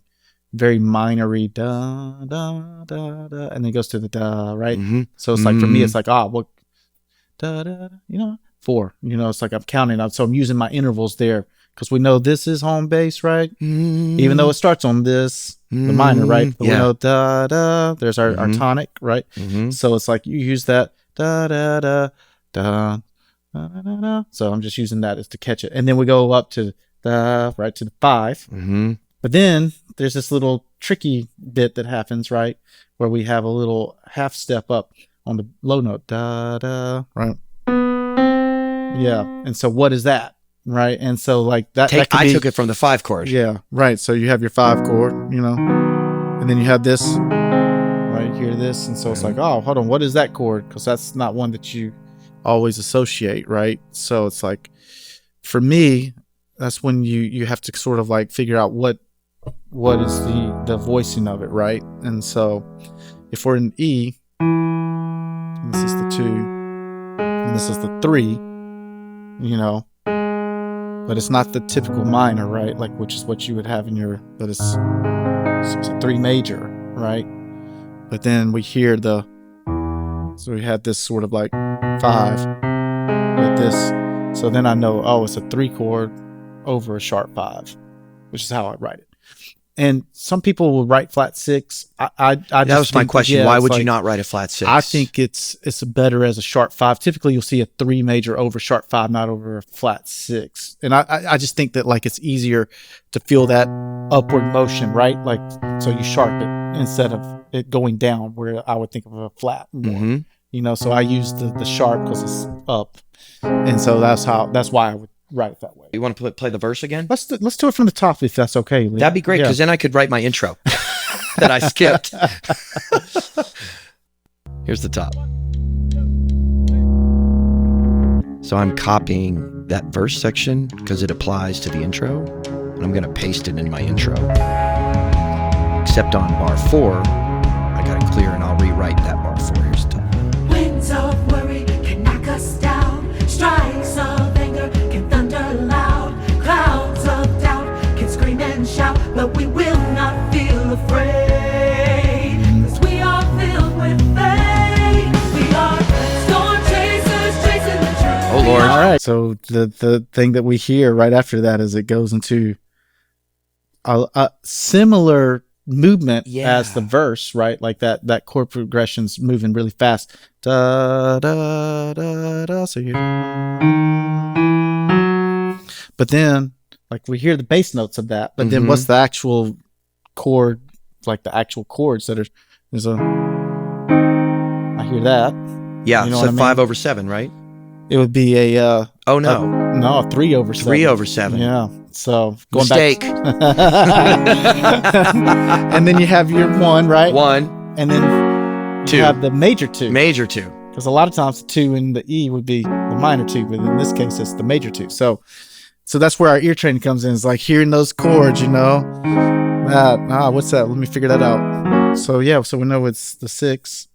very minory da da da da, and then it goes to the da, right? Mm-hmm. So it's like for me, it's like what da da, 4. It's like I'm counting out, so I'm using my intervals there because we know this is home base, right? Even though it starts on this the minor, right? But we know da da. There's our tonic, right? So it's like you use that da da da da. So I'm just using that as to catch it, and then we go up to right to the 5. But then there's this little tricky bit that happens, right, where we have a little half step up on the low note, da da, right? Yeah, and so what is that, right? And so like that, I took it from the 5 chord. Yeah, right. So you have your 5 chord, and then you have this, right here, this, and so it's like, oh, hold on, what is that chord? Because that's not one that you always associate, right? So it's like, for me, that's when you have to sort of like figure out what is the voicing of it, right? And so if we're in E, and this is the 2, and this is the 3, but it's not the typical minor, right? Like, which is what you would have in but it's a 3 major, right? But then we hear so we had this sort of like 5 with this. So then I know, it's a 3 chord over a sharp 5, which is how I write it. And some people will write flat 6. That was my question. Why would you not write a flat 6? I think it's better as a sharp 5. Typically, you'll see a 3 major over sharp 5, not over a flat 6. And I just think that like it's easier to feel that upward motion, right? Like, so you sharp it instead of it going down, where I would think of a flat more. So I use the sharp because it's up, and so that's why I would write it that way. You want to play the verse again? Let's do it from the top if that's okay, Lee. That'd be great, because then I could write my intro that I skipped. Here's the top. So I'm copying that verse section because it applies to the intro, and I'm going to paste it in my intro. Except on bar 4, I got it clear, and I'll rewrite that bar 4. Here's the top. Winds of worry can knock us down. Strikes of anger can thunder loud. Clouds of doubt can scream and shout, but we will not feel afraid, 'cause we are filled with faith. We are storm chasers chasing the truth. Oh, Lord. All right. So the thing that we hear right after that is it goes into a similar movement as the verse, right? Like that chord progression's moving really fast. Da da da da. So you, but then like we hear the bass notes of that. But then what's the actual chord? Like the actual chords that there's a. I hear that. Yeah. You know so what I mean? 5 over 7, right? It would be a. No, 3 over 7. 3 over 7. Yeah. So going Mistake. back. And then you have your 1, right? 1. And then 2. you have the major 2. Major 2. Because a lot of times the 2 and the E would be the minor 2, but in this case, it's the major 2. So that's where our ear training comes in. It's like hearing those chords, what's that? Let me figure that out. So yeah, so we know it's the 6.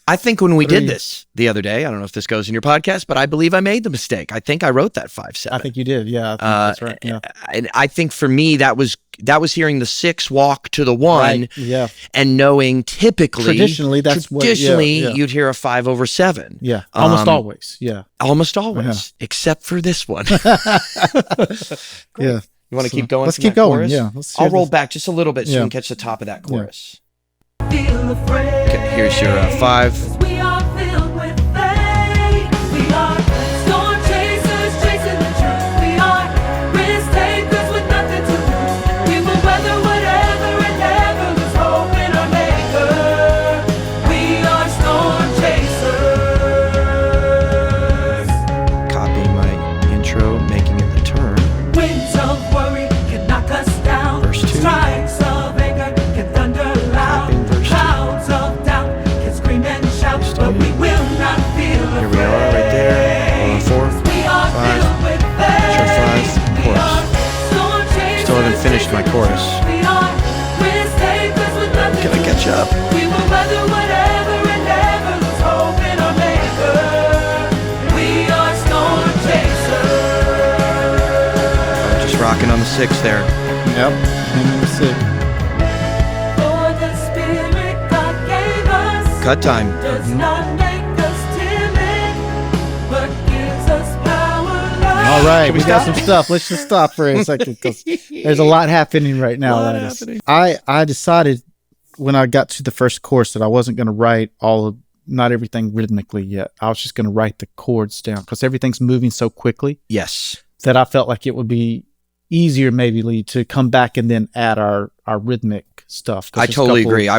I think when we 3. did this the other day, I don't know if this goes in your podcast, but I believe I made the mistake. I think I wrote that 5/7. I think you did. Yeah, I think that's right. Yeah. And I think for me, that was hearing the 6 walk to the 1, Right. Yeah. and knowing Traditionally, you'd hear a 5/7. Yeah, almost always. Yeah, Almost always, except for this one. yeah. You want to keep going? Let's from keep that going. chorus? Yeah, I'll roll back just a little bit so you Yeah. can catch the top of that chorus. Feel afraid. Okay, here's your 5. We are filled with faith. We are storm chasers chasing the truth. We are risk takers with nothing to lose. We will weather whatever and never lose hope in our maker. We are storm chasers. Copying my intro, making it the turn. Winds of worry can knock us down. Verse 2. Strikes of anger can thunder loud. Copying verse 2. Clouds of doubt can scream and shout, but we will not feel Here we are, right there. 4, We are 5. filled with faith. Sure, 5, chorus. Storm chasers. Still haven't finished my chorus. We are risk takers with nothing Can I to catch up? lose. We will weather whatever and never lose hope in our maker. We are storm chasers. Just rocking on the 6 there. Yep. And the 6. For the spirit God gave us Cut time. does not make us timid, but gives us power, love. All right, Can we we got stop? some stuff. Let's just stop for a second because there's a lot happening right now. Lot Linus. happening. I decided when I got to the first course that I wasn't going to write not everything rhythmically yet. I was just going to write the chords down because everything's moving so quickly Yes. that I felt like it would be easier maybe to come back and then add our rhythmic stuff. 'Cause I there's a totally couple- agree.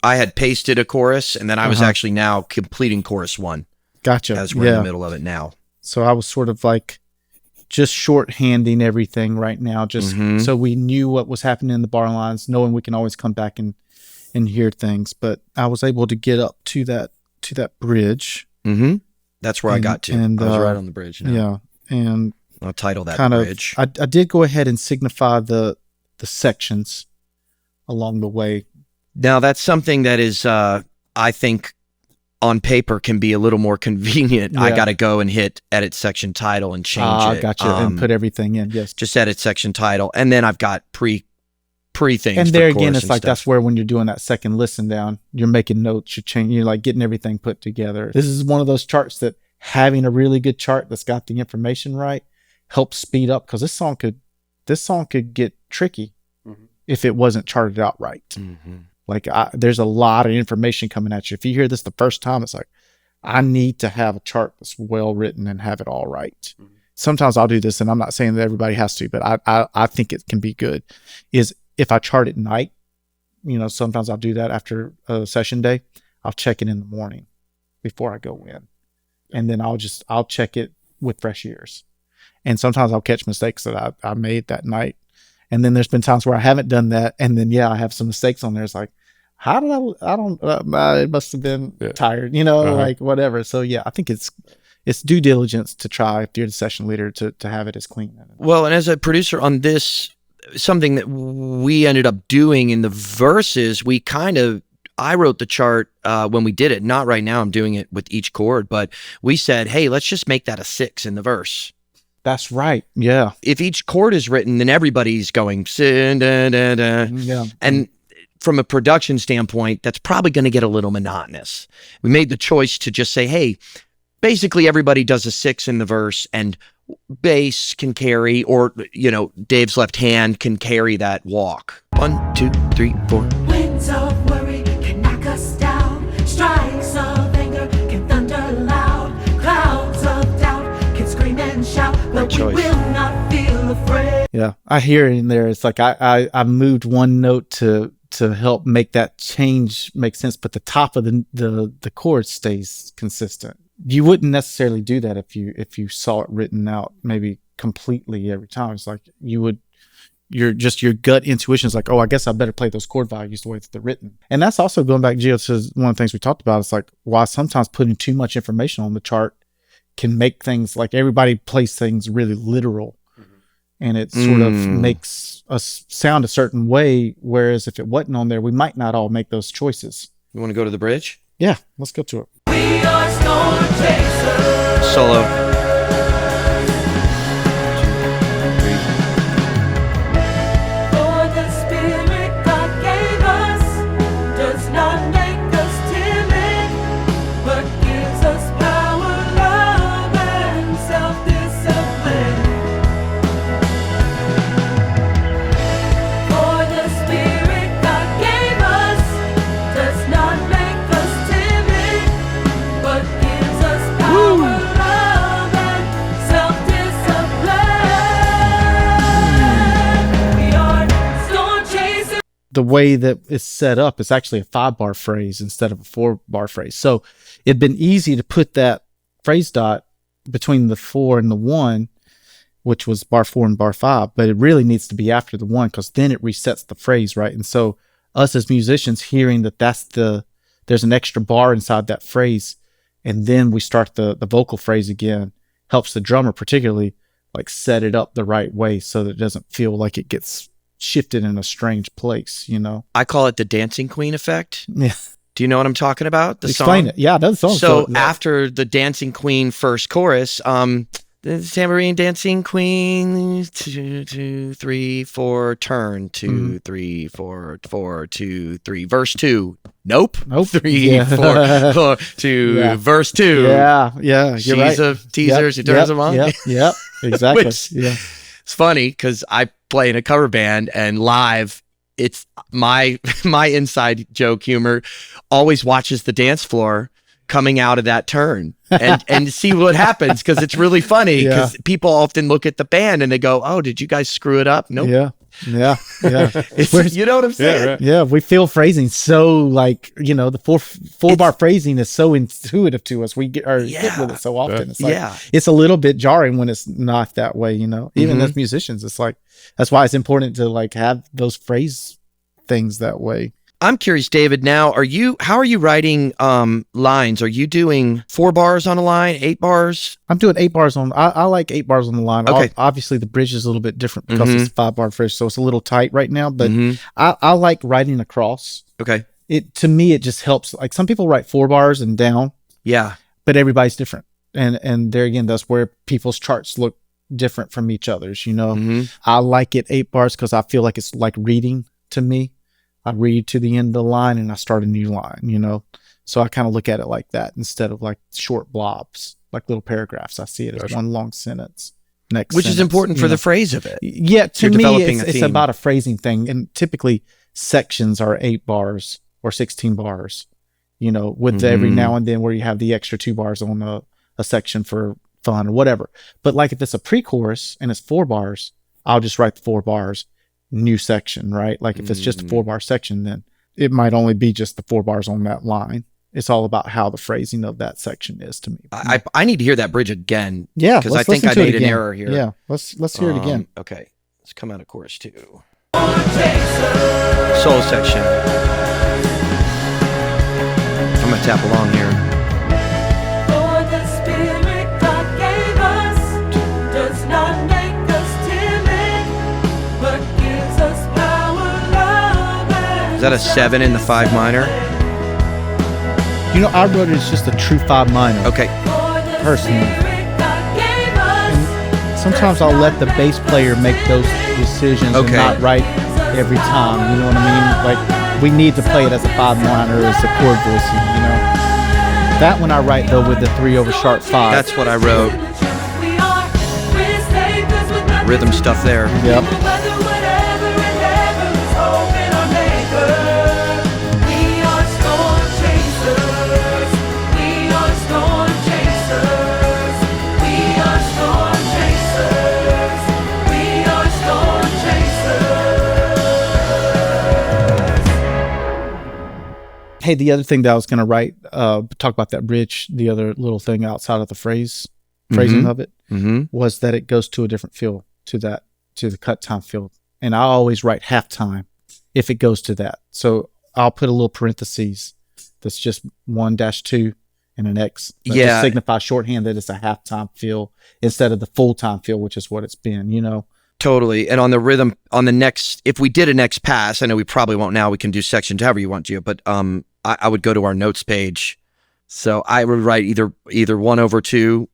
I had pasted a chorus, and then I was Uh-huh. actually now completing chorus 1 Gotcha. as we're in the middle of it now. So I was sort of like just shorthanding everything right now, just Mhm. so we knew what was happening in the bar lines, knowing we can always come back and hear things. But I was able to get up to that bridge. Mm-hmm. That's where I And- got to. and, I was right on the bridge now. Yeah. And I'll title that kind of, bridge. I did go ahead and signify the sections along the way. Now, that's something that is, I think, on paper can be a little more convenient. I Yeah. got to go and hit edit section title and change it. Gotcha. And put everything in. Yes. Just edit section title. And then I've got pre things. And for there again, chorus it's and like stuff. that's where when you're doing that second listen down, you're making notes, you're like getting everything put together. This is one of those charts that having a really good chart that's got the information right helps speed up because this song could get tricky if it wasn't charted out right. Mhm. Like there's a lot of information coming at you. If you hear this the first time, it's like, I need to have a chart that's well written and have it all right. Sometimes I'll do this, and I'm not saying that everybody has to, but I think it can be good. Is if I chart at night, sometimes I'll do that after a session day. I'll check it in the morning before I go in, and then I'll check it with fresh ears. And sometimes I'll catch mistakes that I made that night. And then there's been times where I haven't done that, and then I have some mistakes on there. It's like, how did I don't it must have been tired, like whatever. So I think it's due diligence to try, if you're the session leader, to have it as clean. Well, and as a producer on this, something that we ended up doing in the verses, I wrote the chart when we did it. Not right now, I'm doing it with each chord, but we said, hey, let's just make that a 6 in the verse. That's right. Yeah. If each chord is written, then everybody's going, da, da, da. Yeah. And from a production standpoint, that's probably going to get a little monotonous. We made the choice to just say, hey, basically everybody does a 6 in the verse, and bass can carry, or, Dave's left hand can carry that walk. 1, 2, 3, 4. Winds of worry can knock us down. Strikes of anger can thunder loud. Clouds of doubt can scream and shout, but we choice. will not feel afraid. Yeah. I hear it in there. It's like I moved one note to help make that change make sense, but the top of the chord stays consistent. You wouldn't necessarily do that if you saw it written out maybe completely every time. It's like your gut intuition is like, oh, I guess I better play those chord values the way that they're written. And that's also going back, Gio, to one of the things we talked about. It's like why sometimes putting too much information on the chart can make things like everybody plays things really literal, and it sort of makes us sound a certain way. Whereas if it wasn't on there, we might not all make those choices. You want to go to the bridge? Yeah, let's go to it. We are storm chasers. Solo. For the spirit God gave us does not make us timid, but gives us power, love, and self-discipline. For the spirit God gave us does not make us timid, but gives us power, love, and self-discipline. We are storm chasers. The way that it's set up is actually a 5-bar phrase instead of a 4-bar phrase. So it'd been easy to put that phrase dot between the 4 and the 1, which was bar 4 and bar 5, but it really needs to be after the 1 because then it resets the phrase, right? And so us as musicians hearing that there's an extra bar inside that phrase, and then we start the vocal phrase again, helps the drummer particularly like set it up the right way so that it doesn't feel like it gets shifted in a strange place, you know? I call it the Dancing Queen effect. Yeah. Do you know what I'm talking about? The Explain song? it. Yeah, that's the song. So after the Dancing Queen first chorus, the tambourine dancing queen, 2, 2, 3, 4, turn, 2, 3, 4, 4, 2, 3, verse 2. Nope. 3, Yeah. 4, 4, 2, Yeah. verse 2. Yeah, you're She's right. a teaser. She turns them on. Yep, exactly. Which- yeah. It's funny because I play in a cover band and live, it's my inside joke humor always watches the dance floor coming out of that turn and see what happens because it's really funny because people often look at the band and they go, "Oh, did you guys screw it up?" Nope. Yeah. You know what I'm saying? Yeah, right. Yeah, we feel phrasing so like, you know, the four bar phrasing is so intuitive to us. We get hit with it so often. It's like it's a little bit jarring when it's not that way, you know. Even as musicians, it's like that's why it's important to like have those phrase things that way. I'm curious, David, now how are you writing lines? Are you doing 4 bars on a line, 8 bars? I'm doing 8 bars on. I like 8 bars on the line. Okay. Obviously, the bridge is a little bit different because it's a 5-bar phrase, so it's a little tight right now. But I like writing across. Okay. To me, it just helps. Like some people write 4 bars and down. Yeah. But everybody's different, and there again, that's where people's charts look different from each other's. You know, I like it 8 bars because I feel like it's like reading to me. I read to the end of the line and I start a new line, you know? So I kind of look at it like that instead of like short blobs, like little paragraphs. I see it as one long sentence. Which is important for the phrase of it. Yeah, to You're me, developing a it's theme. about a phrasing thing. And typically sections are 8 bars or 16 bars, you know, with every now and then where you have the extra 2 bars on a section for fun or whatever. But like if it's a pre-chorus and it's 4 bars, I'll just write the 4 bars. New section, right? Like if it's just a 4-bar section, then it might only be just the 4 bars on that line. It's all about how the phrasing of that section is to me. I need to hear that bridge again. Yeah, because I think I made an error here. Yeah, let's hear it again. Okay, let's come out of chorus 2. Soul section. I'm gonna tap along here. For the spirit God gave us does not make us timid, but gives us power, love, and Is that a 7 in the 5 minor? You know, I wrote it as just a true 5 minor. Okay. Personally. Sometimes I'll let the bass player make those decisions and not write every time. You know what I mean? Like we need to play it as a 5 minor, as a chord voicing. You know, that one I write though with the 3 over sharp 5. That's what I wrote. Rhythm stuff there. Yep. Hey, the other thing that I was going to write, talk about that bridge, the other little thing outside of the phrasing of it, was that it goes to a different feel, to the cut time feel. And I always write halftime if it goes to that. So I'll put a little parentheses that's just 1-2, and an X. That Yeah. just signifies shorthand that it's a halftime feel instead of the full-time feel, which is what it's been, you know? Totally. And on the rhythm, on the next, if we did a next pass, I know we probably won't now, we can do sections however you want to, but I would go to our notes page. So I would write either 1/2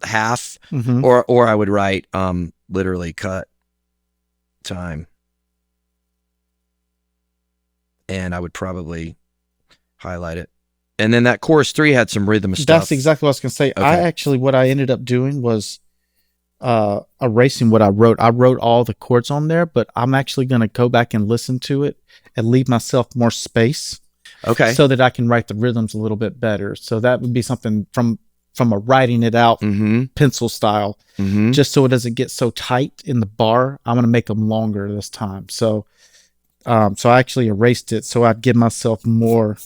half, Mm-hmm. or I would write literally cut time. And I would probably highlight it. And then that chorus 3 had some rhythm stuff. That's exactly what I was going to say. Okay. What I ended up doing was erasing what I wrote. I wrote all the chords on there, but I'm actually going to go back and listen to it and leave myself more space. Okay. So that I can write the rhythms a little bit better. So that would be something from a writing it out pencil style, just so it doesn't get so tight in the bar. I'm going to make them longer this time. So I actually erased it so I'd give myself more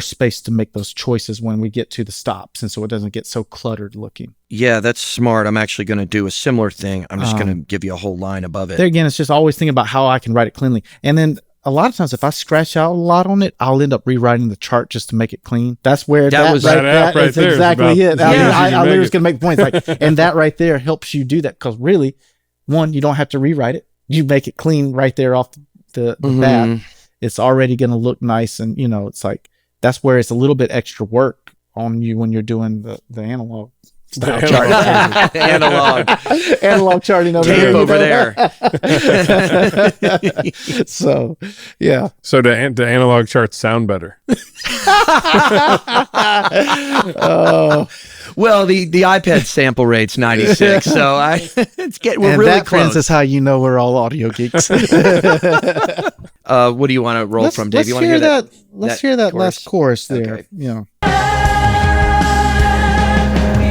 space to make those choices when we get to the stops, and so it doesn't get so cluttered looking. Yeah, that's smart. I'm actually going to do a similar thing. I'm just going to give you a whole line above it. There again, it's just always thinking about how I can write it cleanly. And then a lot of times if I scratch out a lot on it, I'll end up rewriting the chart just to make it clean. That's where That was that app right is there is exactly about it. as easy as I you literally make was it. going to make points like, and that right there helps you do that because really, one, you don't have to rewrite it. You make it clean right there off the bat. It's already going to look nice, and you know it's like that's where it's a little bit extra work on you when you're doing the analog style chart. Analog charting over Tape here. over there. So, yeah. So the analog charts sound better. Oh, Well, the iPad sample rate's 96, so we're and really that, friends, close. is how you know we're all audio geeks. What do you want to roll from, Dave? Let's You want to hear hear that? Let's hear that chorus? last chorus there. Okay. You know. We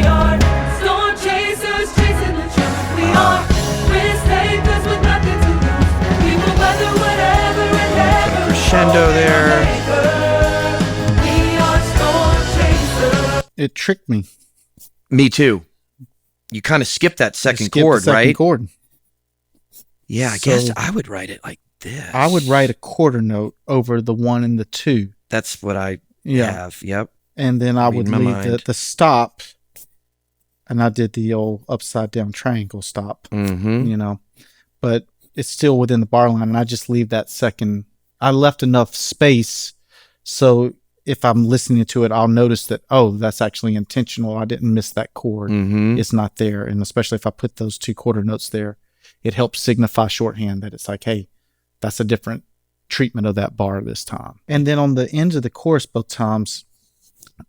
are storm chasers chasing the truth. We are risk takers with nothing to lose. We will weather whatever and ever. Crescendo there. We are storm chasers. It tricked me. Me too. You kind of skipped that second Skip the chord, second right? chord. Yeah, I So- guess I would write it like this. I would write a quarter note over the 1 and the 2. That's what I Yeah. have. Yep. And then I would Read my leave mind. the stop, and I did the old upside down triangle stop, Mm-hmm. you know, but it's still within the bar line, and I just leave that second. I left enough space so if I'm listening to it, I'll notice that, oh, that's actually intentional. I didn't miss that chord. Mm-hmm. It's not there. And especially if I put those 2 quarter notes there, it helps signify shorthand that it's like, hey, that's a different treatment of that bar this time. And then on the ends of the chorus, both times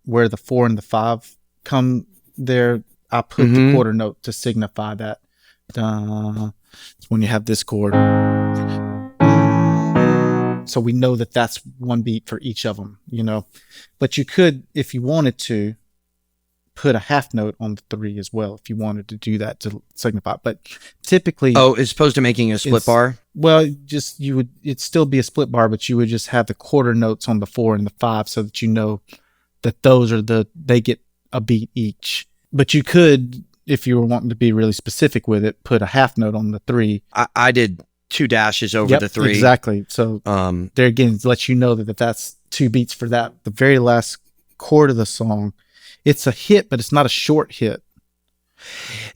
where the 4 and the 5 come there, I put the quarter note to signify that. It's when you have this chord. So we know that that's one beat for each of them, you know. But you could, if you wanted to, put a half note on the 3 as well, if you wanted to do that to signify. But typically, Oh, as opposed to making a split It's- bar? well, just it'd still be a split bar, but you would just have the quarter notes on the 4 and the 5 so that you know that those are they get a beat each. But you could, if you were wanting to be really specific with it, put a half note on the 3. I did 2 dashes over the 3. Exactly. So there again, it lets you know that that's 2 beats for that. The very last chord of the song, it's a hit, but it's not a short hit.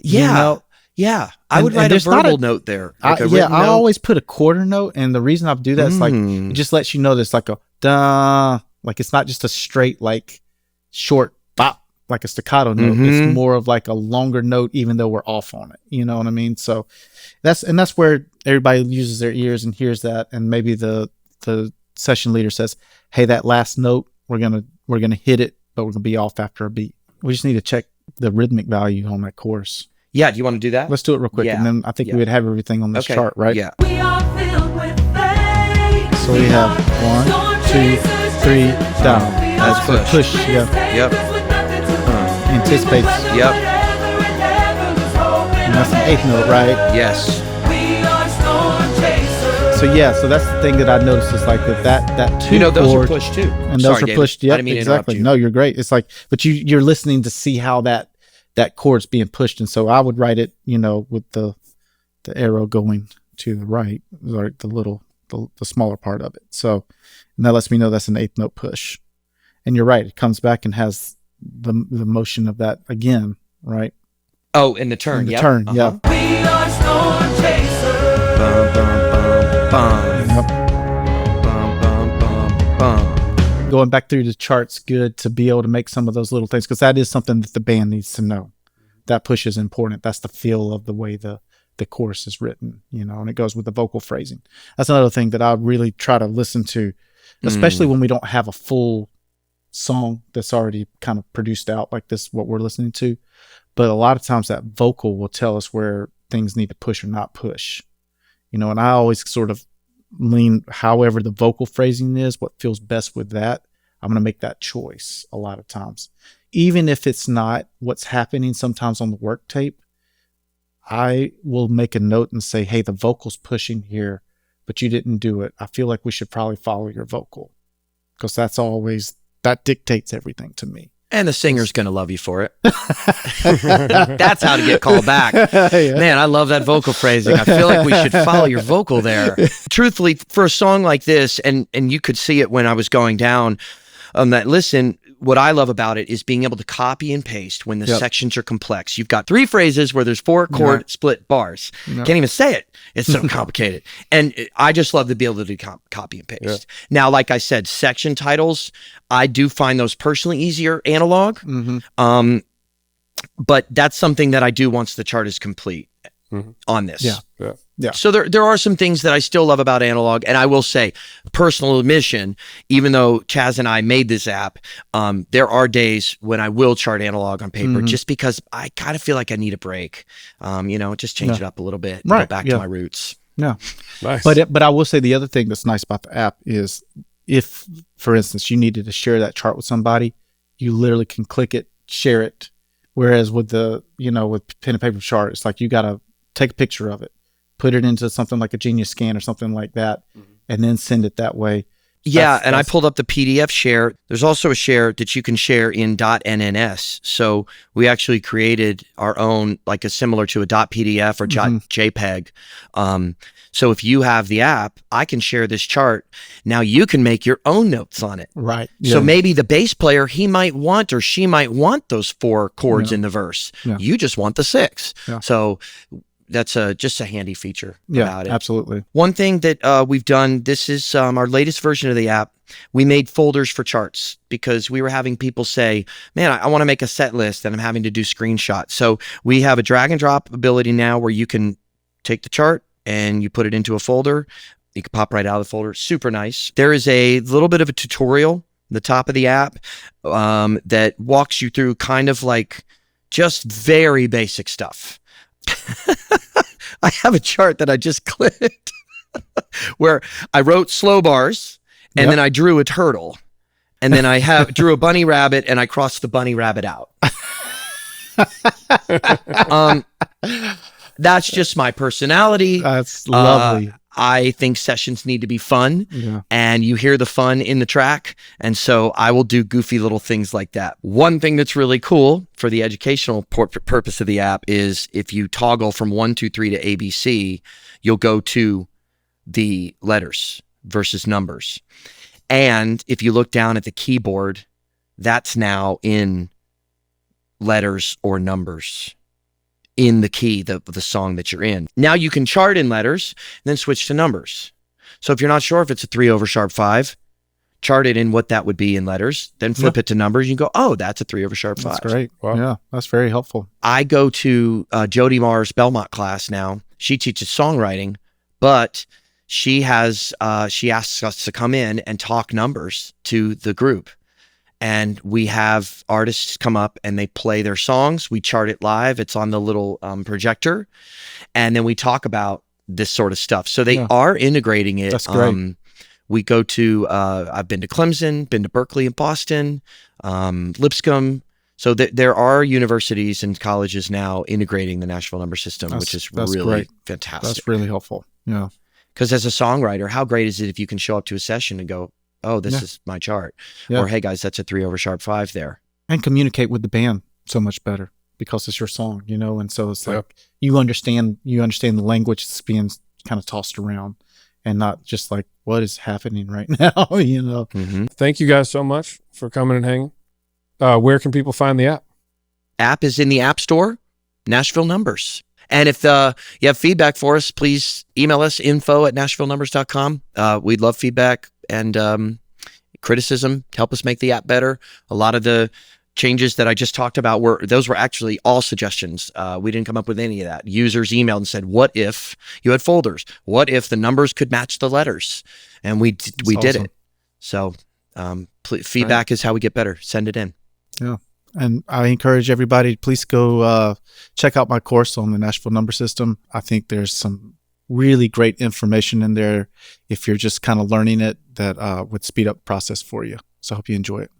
Yeah. You know? Yeah. I And- would and write a there's not verbal note there. Like a Yeah, written I note. always put a quarter note, and the reason I do that is like it just lets you know that it's like a da, like it's not just a straight like short bop like a staccato note. It's more of like a longer note, even though we're off on it. You know what I mean? So that's where everybody uses their ears and hears that, and maybe the session leader says, "Hey, that last note, we're gonna hit it, but we're gonna be off after a beat." We just need to check the rhythmic value on that chorus. Yeah. Do you want to do that? Let's do it real quick, Yeah. and then I think Yeah. we would have everything on this Okay. chart, right? Yeah. We are filled with faith. So we have 1, 2, 3 down. That's the push. Yeah. Yep. Anticipates. Yep. And that's an 8th note, right? Yes. So yeah, so that's the thing that I noticed is like that 2 You know, those are chord, pushed too. and Sorry, those are David. pushed. I Yep, didn't mean to interrupt exactly. you. No, you're great. It's like, but you're listening to see how that chord's being pushed, and so I would write it, you know, with the arrow going to the right, like the smaller part of it. So, and that lets me know that's an 8th note push. And you're right. It comes back and has the motion of that again, right? Oh, in the turn. In the Yep. turn, yeah. We are storm chasers. Bum, bum, bum, bum. Yep. Bum, bum, bum, bum. Going back through the chart's good to be able to make some of those little things, because that is something that the band needs to know. That push is important. That's the feel of the way the chorus is written, and it goes with the vocal phrasing. That's another thing that I really try to listen to, especially when we don't have a full song that's already kind of produced out like this, what we're listening to. But a lot of times that vocal will tell us where things need to push or not push, and I always sort of lean, however the vocal phrasing is, what feels best with that, I'm going to make that choice a lot of times. Even if it's not what's happening sometimes on the work tape, I will make a note and say, hey, the vocal's pushing here, but you didn't do it. I feel like we should probably follow your vocal, because that dictates everything to me. And the singer's going to love you for it. That's how to get called back. Yeah. Man, I love that vocal phrasing. I feel like we should follow your vocal there. Truthfully, for a song like this, and you could see it when I was going down on that listen, what I love about it is being able to copy and paste when the sections are complex. You've got 3 phrases where there's 4 chord split bars. Can't even say it. It's so complicated. And I just love to be able to do copy and paste. Now, like I said, section titles, I do find those personally easier analog. But that's something that I do once the chart is complete on this. Yeah. So there are some things that I still love about analog, and I will say, personal admission, even though Chaz and I made this app, there are days when I will chart analog on paper just because I kind of feel like I need a break. Just change it up a little bit and go back to my roots. Yeah. Nice. But I will say the other thing that's nice about the app is if, for instance, you needed to share that chart with somebody, you literally can click it, share it. Whereas with the, with pen and paper chart, it's like you got to take a picture of it, put it into something like a Genius Scan or something like that, and then send it that way. Yeah, and I pulled up the PDF share. There's also a share that you can share in .nns. So we actually created our own, like a similar to a .pdf or .jpeg. So if you have the app, I can share this chart. Now you can make your own notes on it. Right. So maybe the bass player, he might want or she might want those 4 chords in the verse. You just want the 6. So that's just a handy feature about it. Absolutely. One thing that we've done, this is our latest version of the app. We made folders for charts because we were having people say, man, I want to make a set list and I'm having to do screenshots. So we have a drag and drop ability now where you can take the chart and you put it into a folder. You can pop right out of the folder. Super nice. There is a little bit of a tutorial at the top of the app that walks you through kind of like just very basic stuff. I have a chart that I just clicked where I wrote slow bars and then I drew a turtle and then I drew a bunny rabbit and I crossed the bunny rabbit out. That's just my personality. That's lovely. I think sessions need to be fun and you hear the fun in the track. And so I will do goofy little things like that. One thing that's really cool for the educational purpose of the app is if you toggle from 1, 2, 3 to ABC, you'll go to the letters versus numbers. And if you look down at the keyboard, that's now in letters or numbers in the key, the song that you're in. Now you can chart in letters and then switch to numbers. So if you're not sure if it's a 3 over sharp 5, chart it in what that would be in letters, then flip it to numbers. You go, oh, that's a 3 over sharp 5. That's great. Wow. Yeah, that's very helpful. I go to Jody Marr's Belmont class now. She teaches songwriting, but she asks us to come in and talk numbers to the group. And we have artists come up and they play their songs. We chart it live. It's on the little projector. And then we talk about this sort of stuff. So they are integrating it. That's great. We go to, I've been to Clemson, been to Berkeley and Boston, Lipscomb. So there are universities and colleges now integrating the Nashville Numbers system, which is really great. fantastic. That's really helpful. Yeah. Because as a songwriter, how great is it if you can show up to a session and go, oh, this is my chart. Or, hey, guys, that's a 3 over sharp 5 there. And communicate with the band so much better because it's your song, and so it's like you understand the language that's being kind of tossed around. and not just like what is happening right now, you know. Mm-hmm. Thank you guys so much for coming and hanging. Where can people find the app? App is in the App Store, Nashville Numbers. And if you have feedback for us, please email us, info@nashvillenumbers.com. We'd love feedback and criticism to help us make the app better. A lot of the changes that I just talked about were actually all suggestions. We didn't come up with any of that. Users emailed and said, what if you had folders? What if the numbers could match the letters? And we did awesome. it. So feedback is how we get better. Send it in. Yeah. And I encourage everybody, please go check out my course on the Nashville number system. I think there's some really great information in there if you're just kind of learning it that would speed up the process for you. So I hope you enjoy it.